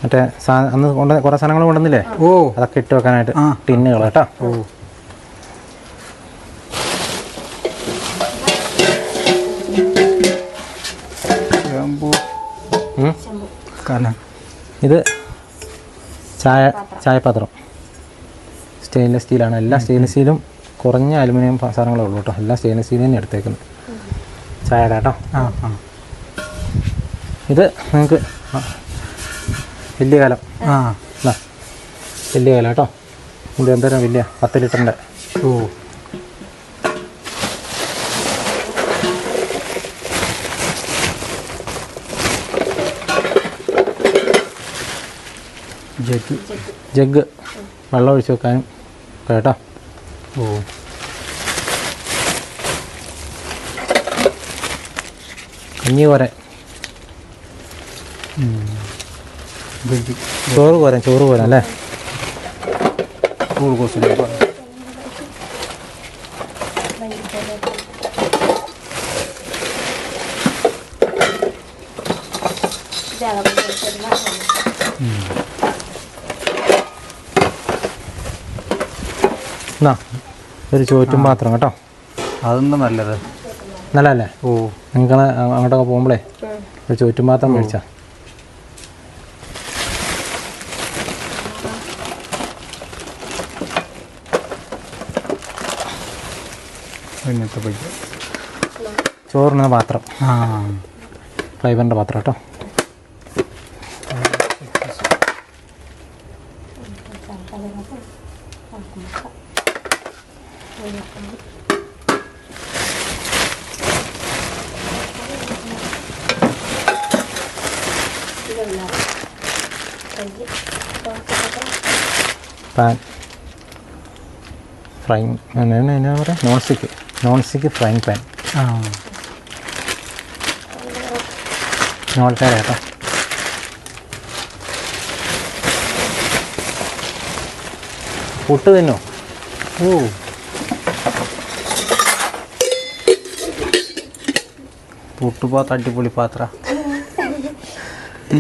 മറ്റേ അന്ന് കുറേ സാധനങ്ങൾ കൊണ്ടുവന്നില്ലേ, അതൊക്കെ ഇട്ട് വെക്കാനായിട്ട് ടിന്നുകൾ കേട്ടോ. ഇത് ചായപാത്രം സ്റ്റെയിൻലെസ് സ്റ്റീലാണ്. എല്ലാ സ്റ്റെയിൻലെസ് സ്റ്റീലും കുറഞ്ഞ അലുമിനിയം സാധനങ്ങളേ ഉള്ളൂ കേട്ടോ. എല്ലാം സ്റ്റെയിൻലെസ് സ്റ്റീൽ തന്നെ എടുത്തേക്കുന്നത്. ചായയുടെ കേട്ടോ. ഇത് നിങ്ങൾക്ക് വലിയ കാലം, വലിയ കാലം കേട്ടോ. ഇത് എന്തോരം വലിയ 10 ലിറ്ററിൻ്റെ. ജഗ് വെള്ളം ഒഴിച്ച് വെക്കാനും കേട്ടോ. കഞ്ഞി കോരാൻ, ചോറ് കോരാൻ അല്ലേ. എന്നാ ഒരു ചോറ്റും പാത്രം കേട്ടോ. അതൊന്നും നല്ലത്, നല്ലതല്ലേ? നിങ്ങൾ അങ്ങോട്ടൊക്കെ പോകുമ്പോഴേ ഒരു ചോറ്റും പാത്രം മേടിച്ചാ. ചോറിന് പാത്രം, ഫൈബറിൻ്റെ പാത്രം കേട്ടോ. പാൻ എന്നാ പറയുക, നോൺ സ്റ്റിക്ക് ഫ്രൈങ് പാൻ. ആ നോൾട്ടേടെ കേട്ടോ. പുട്ട് തിന്നോ? ഓ പുട്ടുപാത്ര അടിപൊളി പാത്ര.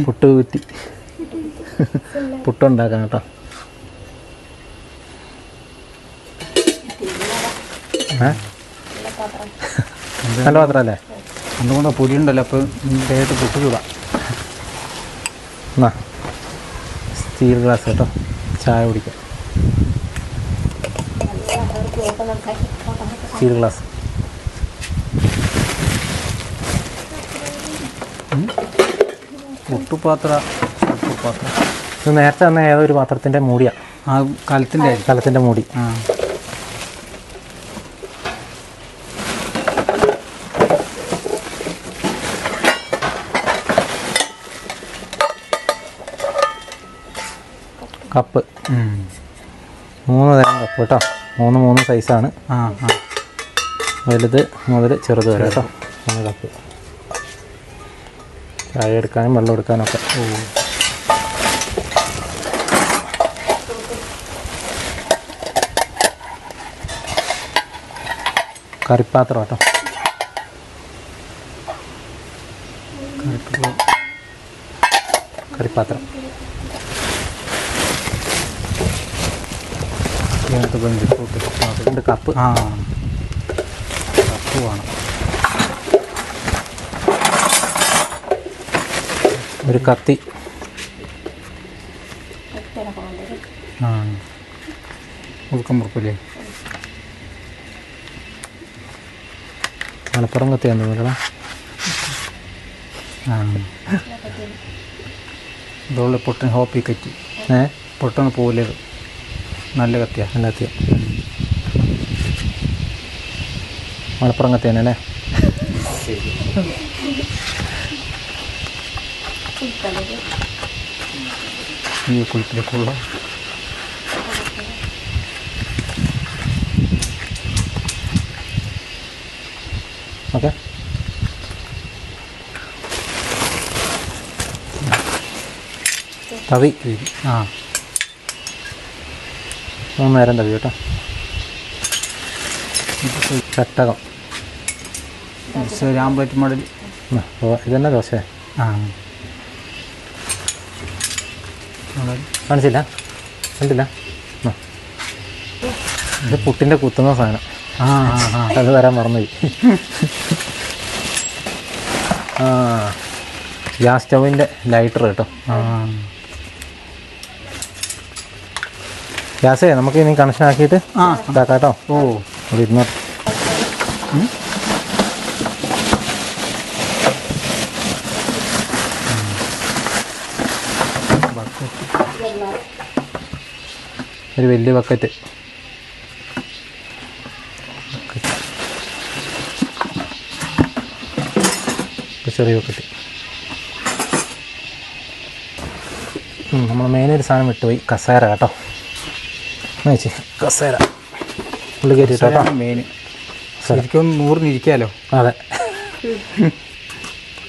പുട്ട് കുറ്റി പുട്ടുണ്ടാക്കാം കേട്ടോ. നല്ല പാത്രമല്ലേ? അതുകൊണ്ട് പൊടി ഉണ്ടല്ലോ, അപ്പോൾ ഡയറക്റ്റ് പുട്ട് ചൂടാം. എന്നാ സ്റ്റീൽ ഗ്ലാസ് കേട്ടോ, ചായ കുടിക്കാം. Steel glass. പുട്ടുപാത്രം ഇത് നേരത്തെ തന്നെ ഏതോ ഒരു പാത്രത്തിൻ്റെ മൂടിയാണ്. ആ കലത്തിൻ്റെ ആയിരിക്കും. കലത്തിൻ്റെ മൂടി. ആ കപ്പ് 3 തരം കപ്പ് കേട്ടോ. 3 സൈസാണ്. ആ ആ വലുത് മുതൽ ചെറുത് വരെ കേട്ടോ. 3 കപ്പ്. ചായ എടുക്കാനും വെള്ളം എടുക്കാനൊക്കെ. കറിപ്പാത്രം കേട്ടോ. കറിപ്പാത്രം. ഇതിനകത്ത് ബന്ധി 2 കപ്പ്. ആ കപ്പ് വേണം. ഒരു കത്തി. ആ ഉൾക്കം മുറുക്കില്ലേ? മലപ്പുറം കത്തിയാന്ന് തോന്നുന്നു. ആ ഇതുള്ള പൊട്ടൻ ഹോപ്പി കത്തി. പൊട്ടൊന്ന് പോലത് നല്ല കത്തിയാ. നല്ല കത്തിയ. മലപ്പുറം കത്തിയാനല്ലേ? ഈ കുളിപ്പിലേക്കുള്ള ഓക്കെ. തവി. ആ 3 നേരം തവി കേട്ടോ. ചട്ടകം. ഒരു ആംപ്ലേറ്റ് മോഡൽ. ഇതന്നെ ദോശ. ആ കാണിച്ചില്ല? കണ്ടില്ല? ഇത് പുട്ടിൻ്റെ കുത്തുന്ന സാധനം. ആ ആ അത് വരാൻ മറന്നുപോയി. ആ ഗ്യാസ് സ്റ്റൗവിൻ്റെ ലൈറ്റർ കേട്ടോ. ആ ഗ്യാസേ നമുക്ക് ഇനി കണക്ഷൻ ആക്കിയിട്ട് ഇതാക്കാം കേട്ടോ. ഓ അത് ഇരുന്നോട്ട്. ഒരു വലിയ ബക്കറ്റ്. ചെറിയ ബക്കറ്റ്. നമ്മൾ മെയിനൊരു സാധനം വിട്ടുപോയി. കസേര കേട്ടോ. വെച്ച് കസേര ഉള്ളി കയറ്റിട്ടോ കേട്ടോ. മെയിൻ ശരിക്കും 100 ഇരിക്കാമല്ലോ. അതെ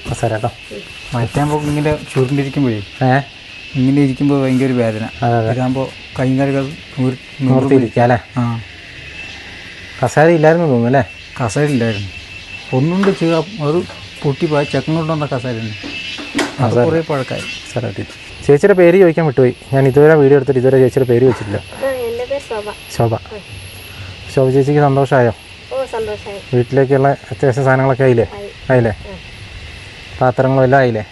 കസേര കേട്ടോ. മറ്റാകുമ്പോൾ ഇങ്ങനെ ചുരുണ്ടിരിക്കുമ്പോഴേ ഇങ്ങനെ ഇരിക്കുമ്പോൾ ഭയങ്കര വേദന. അതെ അതെ. ഇതാകുമ്പോൾ കൈകാലുകൾ നിർത്തിയിരിക്കുക അല്ലേ? ആ കസേര ഇല്ലായിരുന്നു തോന്നുന്നു അല്ലേ? കസേര ഇല്ലായിരുന്നു. ഒന്നുകൊണ്ട് ഒരു പൊട്ടി പോയ ചെക്കൻ കൊണ്ടുവന്ന കസേര തന്നെ. അത് കുറേ പഴക്കായി. ചേച്ചിയുടെ പേര് ചോദിക്കാൻ വിട്ടുപോയി. ഞാൻ ഇതുവരെ വീഡിയോ എടുത്തിട്ട് ഇതുവരെ ചേച്ചിയുടെ പേര് വെച്ചിട്ടില്ല. ശോഭ. ശോഭ ചേച്ചിക്ക് സന്തോഷമായോ? വീട്ടിലേക്കുള്ള അത്യാവശ്യ സാധനങ്ങളൊക്കെ ആയില്ലേ? പാത്രങ്ങളും എല്ലാം ആയില്ലേ?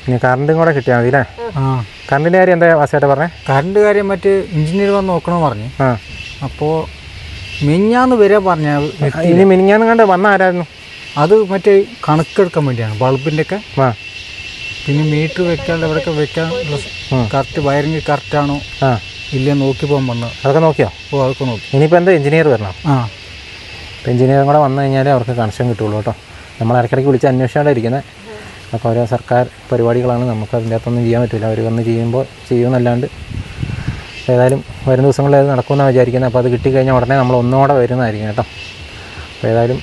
ഇനി കറണ്ടും കൂടെ കിട്ടിയാൽ മതി അല്ലേ? ആ കറണ്ടിൻ്റെ കാര്യം എന്താ വാസേട്ടാ പറഞ്ഞേ? കറണ്ട് കാര്യം മറ്റ് എഞ്ചിനീയർ വന്ന് നോക്കണമെന്ന് പറഞ്ഞു. ആ അപ്പോൾ മിനിഞ്ഞാന്ന് വരെ പറഞ്ഞ ഇനി മിനിഞ്ഞാന്ന് കണ്ട് വന്ന ആരായിരുന്നു? അത് മറ്റേ കണക്കെടുക്കാൻ വേണ്ടിയാണ് ബൾബിൻ്റെ ഒക്കെ. ആ പിന്നെ മീറ്റർ വെക്കാണ്ട് എവിടെയൊക്കെ വെക്കാൻ കറക്റ്റ് വയറിങ് കറക്റ്റാണോ ആ ഇല്ല നോക്കി പോകാൻ വന്നത്. അതൊക്കെ നോക്കിയോ? ഓ അതൊക്കെ നോക്കി. ഇനിയിപ്പോൾ എന്താ എഞ്ചിനീയർ വരണം? ആ അപ്പോൾ എഞ്ചിനീയറും കൂടെ വന്നു കഴിഞ്ഞാൽ അവർക്ക് കണക്ഷൻ കിട്ടുള്ളൂ കേട്ടോ. നമ്മൾ ഇടയ്ക്കിടയ്ക്ക് വിളിച്ച് അന്വേഷിച്ചാണ് ഇരിക്കുന്നത്. അപ്പോൾ ഓരോ സർക്കാർ പരിപാടികളാണ്, നമുക്ക് അതിൻ്റെ അകത്തൊന്നും ചെയ്യാൻ പറ്റില്ല. അവർ വന്ന് ചെയ്യുമ്പോൾ ചെയ്യുമെന്നല്ലാണ്ട് ഏതായാലും വരും ദിവസങ്ങളിൽ അത് നടക്കുമെന്നാണ് വിചാരിക്കുന്നത്. അപ്പോൾ അത് കിട്ടിക്കഴിഞ്ഞാൽ ഉടനെ നമ്മൾ ഒന്നുകൂടെ വരുന്നതായിരിക്കും കേട്ടോ. അപ്പോൾ ഏതായാലും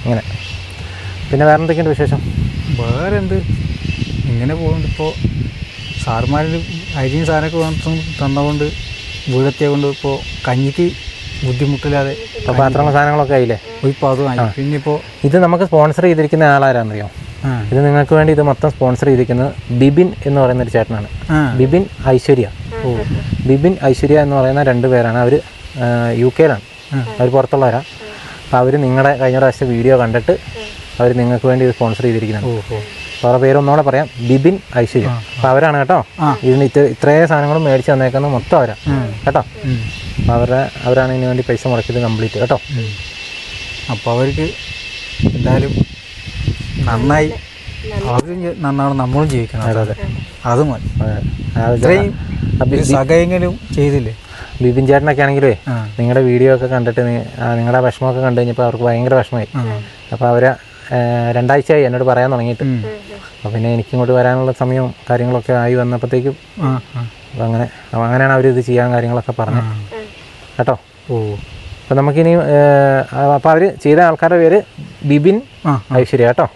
ഇങ്ങനെ. പിന്നെ വേറെ എന്തൊക്കെയുണ്ട് വിശേഷം? വേറെ എന്ത്, ഇങ്ങനെ പോകുന്നുണ്ട്. ഇപ്പോൾ സാറുമാർ അരിയും സാധനമൊക്കെ തന്നതുകൊണ്ട് വീടെത്തിയതുകൊണ്ട് ഇപ്പോൾ കഞ്ഞിക്ക് ബുദ്ധിമുട്ടില്ലാതെ ഇപ്പോൾ പാത്രങ്ങളും സാധനങ്ങളൊക്കെ ആയില്ലേ? ഇപ്പോൾ അതും ആയി. പിന്നെ ഇപ്പോൾ ഇത് നമുക്ക് സ്പോൺസർ ചെയ്തിരിക്കുന്ന ആളാരാന്നറിയോ? ഇത് നിങ്ങൾക്ക് വേണ്ടി ഇത് മൊത്തം സ്പോൺസർ ചെയ്തിരിക്കുന്നത് ബിബിൻ എന്ന് പറയുന്നൊരു ചേട്ടനാണ്. ബിബിൻ ഐശ്വര്യ. ബിബിൻ ഐശ്വര്യ എന്ന് പറയുന്ന 2 പേരാണ്. അവർ UK-യിലാണ്, അവർ പുറത്തുള്ളവരാണ്. അപ്പോൾ അവർ നിങ്ങളുടെ കഴിഞ്ഞ പ്രാവശ്യത്തെ വീഡിയോ കണ്ടിട്ട് അവർ നിങ്ങൾക്ക് വേണ്ടി ഇത് സ്പോൺസർ ചെയ്തിരിക്കുന്നത്. അപ്പോൾ അവരുടെ പേരൊന്നുകൂടെ പറയാം, ബിബിൻ ഐശ്വര്യ. അപ്പോൾ അവരാണ് കേട്ടോ ഇതിന് ഇത്രയും സാധനങ്ങളും മേടിച്ച് തന്നേക്കുന്നത് മൊത്തം അവരാണ് കേട്ടോ. അപ്പോൾ അവരാണ് ഇതിന് വേണ്ടി പൈസ മുടക്കിയത് കംപ്ലീറ്റ് കേട്ടോ. അപ്പോൾ അവർക്ക് എന്തായാലും നന്നായി, അവരും നന്നാണ്, നമ്മളും ജീവിക്കണം. അതെ അത് മതി. ഇത്രയും സഹായങ്ങളും ചെയ്തില്ലേ. ബിബിൻ ചേട്ടനൊക്കെ ആണെങ്കിലേ നിങ്ങളുടെ വീഡിയോ ഒക്കെ കണ്ടിട്ട് നിങ്ങളുടെ വിഷമമൊക്കെ കണ്ടു കഴിഞ്ഞപ്പോൾ അവർക്ക് ഭയങ്കര വിഷമമായി. അപ്പോൾ അവർ 2 ആഴ്ചയായി എന്നോട് പറയാൻ തുടങ്ങിയിട്ട്. അപ്പോൾ പിന്നെ എനിക്കിങ്ങോട്ട് വരാനുള്ള സമയവും കാര്യങ്ങളൊക്കെ ആയി വന്നപ്പോഴത്തേക്കും അപ്പോൾ അങ്ങനെയാണ് അവരിത് ചെയ്യാൻ കാര്യങ്ങളൊക്കെ പറഞ്ഞത് കേട്ടോ. അപ്പോൾ നമുക്കിനി അപ്പോൾ അവർ ചെയ്ത ആൾക്കാരുടെ പേര് ബിബിൻ ഐശ്വര്യ കേട്ടോ.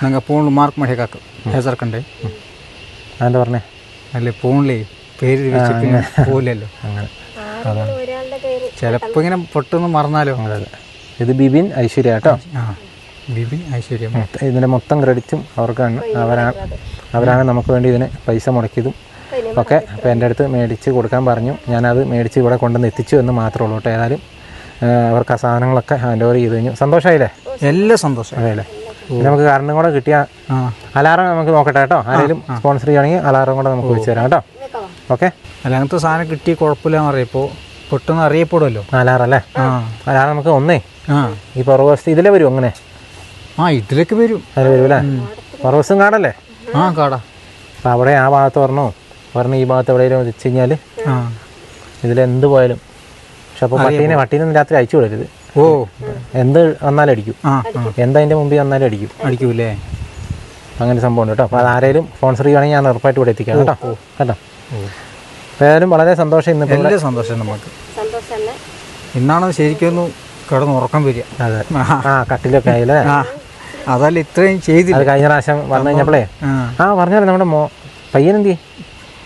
ನಂಗೆ ಫೋನ್ ಮಾರ್ಕ್ ಮಾಡಿ ಹಾಕು ಹೆಸರು ಕಂಡೆ അതെന്താ പറഞ്ഞേ? അല്ലേ ഫോണിലേ പേര് വെച്ചിട്ട് പോലല്ലോ. അങ്ങനെ ചിലപ്പോൾ ഇങ്ങനെ പെട്ടെന്ന് മറന്നാലോ. അതെ, ഇത് ബിബിൻ ഐശ്വര്യ കേട്ടോ. ബിബിൻ ഐശ്വര്യ. ഇതിൻ്റെ മൊത്തം ക്രെഡിറ്റും അവർക്കാണ്. അവരാണ് നമുക്ക് വേണ്ടി ഇതിന് പൈസ മുടക്കിയതും ഒക്കെ. അപ്പോൾ എൻ്റെ അടുത്ത് മേടിച്ച് കൊടുക്കാൻ പറഞ്ഞു. ഞാനത് മേടിച്ച് ഇവിടെ കൊണ്ടുവന്ന് എത്തിച്ചു എന്ന് മാത്രമേ ഉള്ളൂ കേട്ടോ. ഏതായാലും അവർക്ക് ആ സാധനങ്ങളൊക്കെ ഹാൻഡ് ഓവർ ചെയ്ത് കഴിഞ്ഞു. സന്തോഷമായില്ലേ? എല്ലാം സന്തോഷം. അതെയല്ലേ? നമുക്ക് കാരണം കൂടെ കിട്ടിയ അലാറം നമുക്ക് നോക്കട്ടെ കേട്ടോ. ആരെങ്കിലും സ്പോൺസർ ചെയ്യുകയാണെങ്കിൽ അലാറം കൂടെ നമുക്ക് വെച്ച് തരാം കേട്ടോ. ഓക്കെ, അല്ല അങ്ങനത്തെ സാധനം കിട്ടി കുഴപ്പമില്ലാന്ന് അറിയപ്പോൾ പെട്ടെന്ന് അറിയപ്പെടുമല്ലോ അലാറം അല്ലേ? അലാറം നമുക്ക് ഒന്നേ ഈ പുറകുവശത്ത് ഇതിലേ വരും. അങ്ങനെ ഇതിലേക്ക് വരും. അതിൽ വരും അല്ലേ? പുറകുവശം കാടല്ലേ? കാടാ. അപ്പം അവിടെ ആ ഭാഗത്ത് പറഞ്ഞ ഈ ഭാഗത്ത് എവിടെയെങ്കിലും വെച്ച് കഴിഞ്ഞാൽ ഇതിലെന്ത് പോയാലും. പക്ഷെ അപ്പോൾ പട്ടീനെ രാത്രി അയച്ചു വിടരുത്. എന്ത് വന്നാലും അടിക്കും. എന്തതിൻ്റെ മുമ്പിൽ വന്നാലും അടിക്കൂലേ? അങ്ങനെ സംഭവം ഉണ്ട് കേട്ടോ. അപ്പോൾ അതാരേലും സ്പോൺസർ ചെയ്യുകയാണെങ്കിൽ ഞാൻ ഉറപ്പായിട്ട് ഇവിടെ എത്തിക്കാം കേട്ടോ. കേട്ടോ, ഏതായാലും വളരെ സന്തോഷം. ഇന്നിപ്പോൾ സന്തോഷം നമുക്ക്. ഇന്നാണ് ശരിക്കും കിടന്ന് ഉറക്കം വരിക. അതെ, കട്ടിലൊക്കെ ആയില്ലേ? അതല്ല ഇത്രയും ചെയ്തില്ല. അത് കഴിഞ്ഞ പ്രാവശ്യം വന്നു കഴിഞ്ഞപ്പോഴേ പറഞ്ഞാലേ നമ്മുടെ പയ്യനെന്തി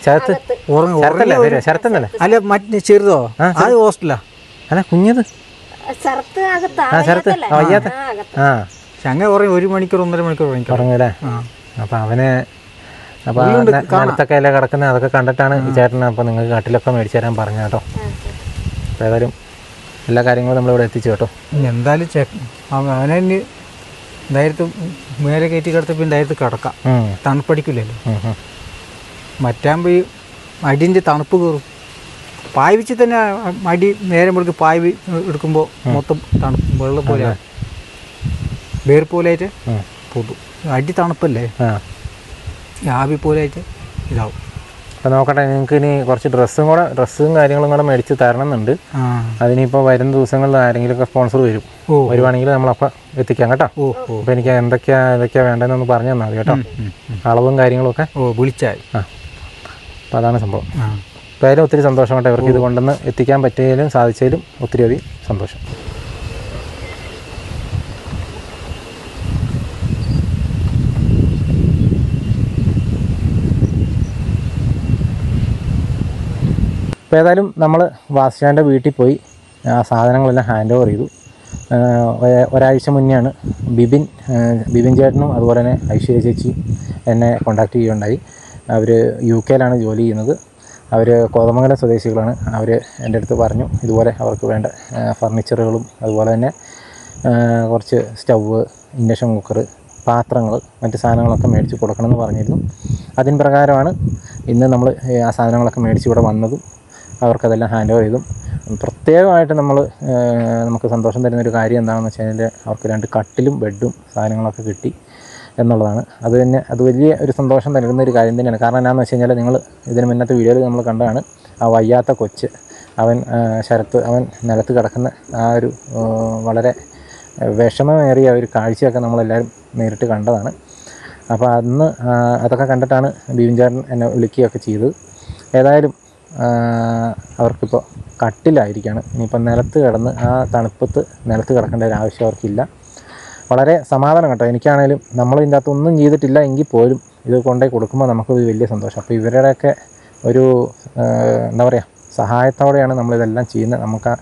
ശരത്തല്ലേ? അല്ല മറ്റേ ചെറുതോ? അത് ഹോസ്റ്റലാ? അല്ല കുഞ്ഞത് ശരത്ത് വയ്യാത്ത. ചങ്ങ പറയും 1 മണിക്കൂർ 1.5 മണിക്കൂർ ഉറങ്ങൂല്ലേ? അപ്പം അവനെ അപ്പോൾ നിലത്തൊക്കെ അല്ലേ കിടക്കുന്നത്, അതൊക്കെ കണ്ടിട്ടാണ് ഈ ചേട്ടന് അപ്പോൾ നിങ്ങൾക്ക് കട്ടിലൊക്കെ മേടിച്ചു തരാൻ പറഞ്ഞു കേട്ടോ. അപ്പോൾ ഏതായാലും എല്ലാ കാര്യങ്ങളും നമ്മളിവിടെ എത്തിച്ചു കേട്ടോ. എന്തായാലും അവനെ ധൈര്യത്ത് മേലെ കയറ്റി കിടത്തപ്പോൾ ധൈര്യത്ത് കിടക്കാം. തണുപ്പടിക്കില്ലല്ലോ. മറ്റാകുമ്പോൾ ഈ അടിൻ്റെ തണുപ്പ് കയറും. പായ് വെച്ച് തന്നെ അടി നേരെ മുഴുക്കി പായ് എടുക്കുമ്പോൾ മൊത്തം തണുപ്പ് വെള്ളം പോലെ വേർ പോലെയായിട്ട് പൊതും. അടി തണുപ്പല്ലേ, ആവി പോലെയായിട്ട് ഇതാവും. അപ്പോൾ നോക്കട്ടെ, നിങ്ങൾക്ക് ഇനി കുറച്ച് ഡ്രസ്സും കാര്യങ്ങളും കൂടെ മേടിച്ച് തരണം എന്നുണ്ട്. അതിനിപ്പോൾ വരുന്ന ദിവസങ്ങളിൽ ആരെങ്കിലുമൊക്കെ സ്പോൺസർ വരുവാണെങ്കിൽ നമ്മളപ്പോൾ എത്തിക്കാം കേട്ടോ. അപ്പോൾ എനിക്ക് എന്തൊക്കെയാ വേണ്ടതെന്നൊന്ന് പറഞ്ഞു തന്നാൽ മതി കേട്ടോ. അളവും കാര്യങ്ങളൊക്കെ വിളിച്ചാൽ. അപ്പോൾ അതാണ് സംഭവം. അപ്പോൾ അതിലും ഒത്തിരി സന്തോഷം കേട്ടോ. ഇവർക്ക് ഇത് കൊണ്ടുവന്ന് എത്തിക്കാൻ പറ്റിയതിലും സാധിച്ചതിലും ഒത്തിരി അധികം സന്തോഷം. അപ്പോൾ ഏതായാലും നമ്മൾ വാസുചാൻ്റെ വീട്ടിൽ പോയി ആ സാധനങ്ങളെല്ലാം ഹാൻഡ് ഓവർ ചെയ്തു. ഒരാഴ്ച മുന്നെയാണ് ബിബിൻ ചേട്ടനും അതുപോലെ തന്നെ ഐശ്വര്യ ചേച്ചി എന്നെ കോൺടാക്ട് ചെയ്യുകയുണ്ടായി. അവർ UK-യിലാണ് ജോലി ചെയ്യുന്നത്. അവർ കോതമംഗലം സ്വദേശികളാണ്. അവർ എൻ്റെ അടുത്ത് പറഞ്ഞു ഇതുപോലെ അവർക്ക് വേണ്ട ഫർണിച്ചറുകളും അതുപോലെ തന്നെ കുറച്ച് സ്റ്റൗവ്, ഇൻഡക്ഷൻ കുക്കർ, പാത്രങ്ങൾ, മറ്റ് സാധനങ്ങളൊക്കെ മേടിച്ച് കൊടുക്കണമെന്ന് പറഞ്ഞിരുന്നു. അതിന് പ്രകാരമാണ് ഇന്ന് നമ്മൾ ആ സാധനങ്ങളൊക്കെ മേടിച്ച് ഇവിടെ വന്നതും അവർക്കതെല്ലാം ഹാൻഡ് ഓവർ ചെയ്തും. പ്രത്യേകമായിട്ട് നമുക്ക് സന്തോഷം തരുന്നൊരു കാര്യം എന്താണെന്ന് വെച്ച് കഴിഞ്ഞാൽ അവർക്ക് 2 കട്ടിലും ബെഡും സാധനങ്ങളൊക്കെ കിട്ടി എന്നുള്ളതാണ്. അത് വലിയ ഒരു സന്തോഷം നൽകുന്ന ഒരു കാര്യം തന്നെയാണ്. കാരണം എന്താണെന്ന് വെച്ച് കഴിഞ്ഞാൽ നിങ്ങൾ ഇതിന് മുന്നത്തെ വീഡിയോയിൽ നമ്മൾ കണ്ടതാണ് ആ വയ്യാത്ത കൊച്ച്, ശരത്ത്, അവൻ നിലത്ത് കിടക്കുന്ന ആ ഒരു വളരെ വിഷമമേറിയ ഒരു കാഴ്ചയൊക്കെ നമ്മളെല്ലാവരും നേരിട്ട് കണ്ടതാണ്. അപ്പോൾ അതൊക്കെ കണ്ടിട്ടാണ് ബിബിൻ ചേട്ടൻ എന്നെ വിളിക്കുകയൊക്കെ ചെയ്തത്. ഏതായാലും അവർക്കിപ്പോൾ കട്ടിലായിരിക്കുകയാണ്. ഇനിയിപ്പോൾ നിലത്ത് കിടന്ന് ആ തണുപ്പത്ത് നിലത്ത് കിടക്കേണ്ട ഒരു ആവശ്യം അവർക്കില്ല. വളരെ സമാധാനം കേട്ടോ. എനിക്കാണേലും നമ്മളിതിൻ്റെ അകത്ത് ഒന്നും ചെയ്തിട്ടില്ല എങ്കിൽ പോലും ഇത് കൊണ്ടേ കൊടുക്കുമ്പോൾ നമുക്കൊരു വലിയ സന്തോഷം. അപ്പോൾ ഇവരുടെയൊക്കെ ഒരു എന്താ പറയുക സഹായത്തോടെയാണ് നമ്മളിതെല്ലാം ചെയ്യുന്നത്. നമുക്ക്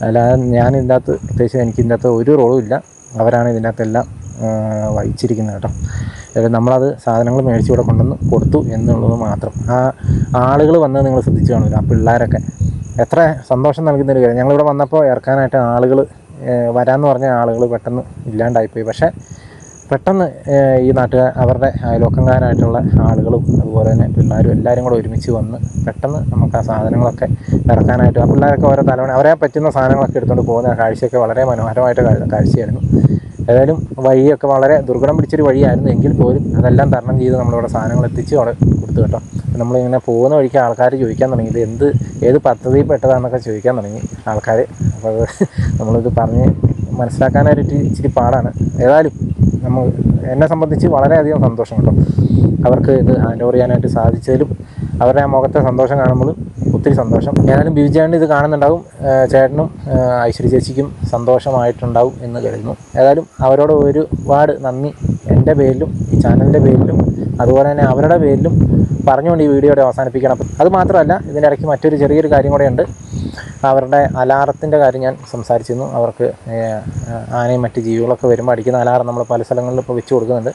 അല്ലാതെ ഞാൻ ഇതിൻ്റെ അകത്ത് പ്രത്യേകിച്ച് എനിക്ക് ഇതിൻ്റെ അകത്ത് ഒരു റോളും ഇല്ല. അവരാണ് ഇതിൻ്റെ അകത്തെല്ലാം വഹിച്ചിരിക്കുന്നത് കേട്ടോ. നമ്മളത് സാധനങ്ങൾ മേടിച്ച് ഇവിടെ കൊണ്ടുവന്ന് കൊടുത്തു എന്നുള്ളത് മാത്രം. ആ ആളുകൾ വന്നത് നിങ്ങൾ ശ്രദ്ധിച്ചു കാണില്ല. ആ പിള്ളേരൊക്കെ എത്ര സന്തോഷം നൽകുന്നൊരു കാര്യം. ഞങ്ങളിവിടെ വന്നപ്പോൾ ഇറക്കാനായിട്ട് ആളുകൾ വരാമെന്ന് പറഞ്ഞ ആളുകൾ പെട്ടെന്ന് ഇല്ലാണ്ടായിപ്പോയി. പക്ഷേ പെട്ടെന്ന് ഈ നാട്ടുകാർ അവരുടെ അയൽവക്കംകാരായിട്ടുള്ള ആളുകളും അതുപോലെ തന്നെ പിള്ളേരും എല്ലാവരും കൂടെ ഒരുമിച്ച് വന്ന് പെട്ടെന്ന് നമുക്ക് ആ സാധനങ്ങളൊക്കെ ഇറക്കാനായിട്ട് ആ പിള്ളേരൊക്കെ ഓരോ തലവണ അവരെ പറ്റുന്ന സാധനങ്ങളൊക്കെ എടുത്തുകൊണ്ട് പോകുന്ന കാഴ്ചയൊക്കെ വളരെ മനോഹരമായിട്ട് കാഴ്ചയായിരുന്നു. ഏതായാലും വഴിയൊക്കെ വളരെ ദുർഘടം പിടിച്ചൊരു വഴിയായിരുന്നു എങ്കിൽ പോലും അതെല്ലാം തരണം ചെയ്ത് നമ്മളിവിടെ സാധനങ്ങൾ എത്തിച്ച് അവിടെ കൊടുത്തു കേട്ടോ. നമ്മളിങ്ങനെ പോകുന്ന വഴിക്ക് ആൾക്കാർ ചോദിക്കാൻ തുടങ്ങി ഇത് ഏത് പദ്ധതിയിൽ പെട്ടതാണെന്നൊക്കെ ചോദിക്കാൻ തുടങ്ങി ആൾക്കാർ. അപ്പോൾ അത് നമ്മളിത് പറഞ്ഞ് മനസ്സിലാക്കാനായിട്ട് ഇച്ചിരി പാടാണ്. ഏതായാലും എന്നെ സംബന്ധിച്ച് വളരെയധികം സന്തോഷം കേട്ടോ. അവർക്ക് ഇത് ഹാൻഡ് ഓവർ ചെയ്യാനായിട്ട് സാധിച്ചതിലും അവരുടെ ആ മുഖത്തെ സന്തോഷം കാണുമ്പോൾ ഒത്തിരി സന്തോഷം. ഏതായാലും ബിജുചേട്ടൻ ഇത് കാണുന്നുണ്ടാവും. ചേട്ടനും ഐശ്വര്യ ചേച്ചിക്കും സന്തോഷമായിട്ടുണ്ടാവും എന്ന് കരുതുന്നു. ഏതായാലും അവരോട് ഒരുപാട് നന്ദി എൻ്റെ പേരിലും ഈ ചാനലിൻ്റെ പേരിലും അതുപോലെ തന്നെ അവരുടെ പേരിലും പറഞ്ഞുകൊണ്ട് ഈ വീഡിയോയുടെ അവസാനിപ്പിക്കണം. അതുമാത്രമല്ല ഇതിൻ്റെ ഇടയ്ക്ക് മറ്റൊരു ചെറിയൊരു കാര്യം കൂടെ ഉണ്ട്. അവരുടെ അലാറത്തിൻ്റെ കാര്യം ഞാൻ സംസാരിച്ചിരുന്നു. അവർക്ക് ആനയും മറ്റ് ജീവികളൊക്കെ വരുമ്പോൾ അടിക്കുന്ന അലാറം നമ്മൾ പല സ്ഥലങ്ങളിലും ഇപ്പോൾ വെച്ച് കൊടുക്കുന്നുണ്ട്.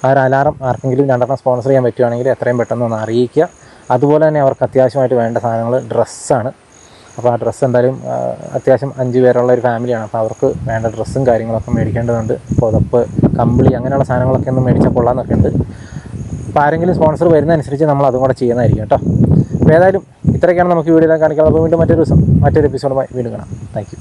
ആ ഒരു അലാറം ആർക്കെങ്കിലും 2 സ്പോൺസർ ചെയ്യാൻ പറ്റുകയാണെങ്കിൽ എത്രയും പെട്ടെന്ന് ഒന്ന് അറിയിക്കുക. അതുപോലെ തന്നെ അവർക്ക് അത്യാവശ്യമായിട്ട് വേണ്ട സാധനങ്ങൾ ഡ്രസ്സാണ്. അപ്പോൾ ആ ഡ്രസ്സ് എന്തായാലും അത്യാവശ്യം 5 പേരുള്ള ഒരു ഫാമിലിയാണ്. അപ്പോൾ അവർക്ക് വേണ്ട ഡ്രസ്സും കാര്യങ്ങളൊക്കെ മേടിക്കേണ്ടതുണ്ട്. പുതപ്പ്, കമ്പിളി അങ്ങനെയുള്ള സാധനങ്ങളൊക്കെ ഒന്ന് മേടിച്ചാൽ കൊള്ളാമെന്നൊക്കെ ഉണ്ട്. അപ്പോൾ ആരെങ്കിലും സ്പോൺസർ വരുന്നതനുസരിച്ച് നമ്മൾ അതും കൂടെ ചെയ്യുന്നതായിരിക്കും കേട്ടോ. അപ്പോൾ ഏതായാലും ഇത്രയൊക്കെയാണ് നമുക്ക് വീഡിയോയിൽ കാണിക്കുന്നത്. അപ്പോൾ വീണ്ടും മറ്റൊരു എപ്പിസോഡുമായി വീണ്ടും കാണാം. Thank you.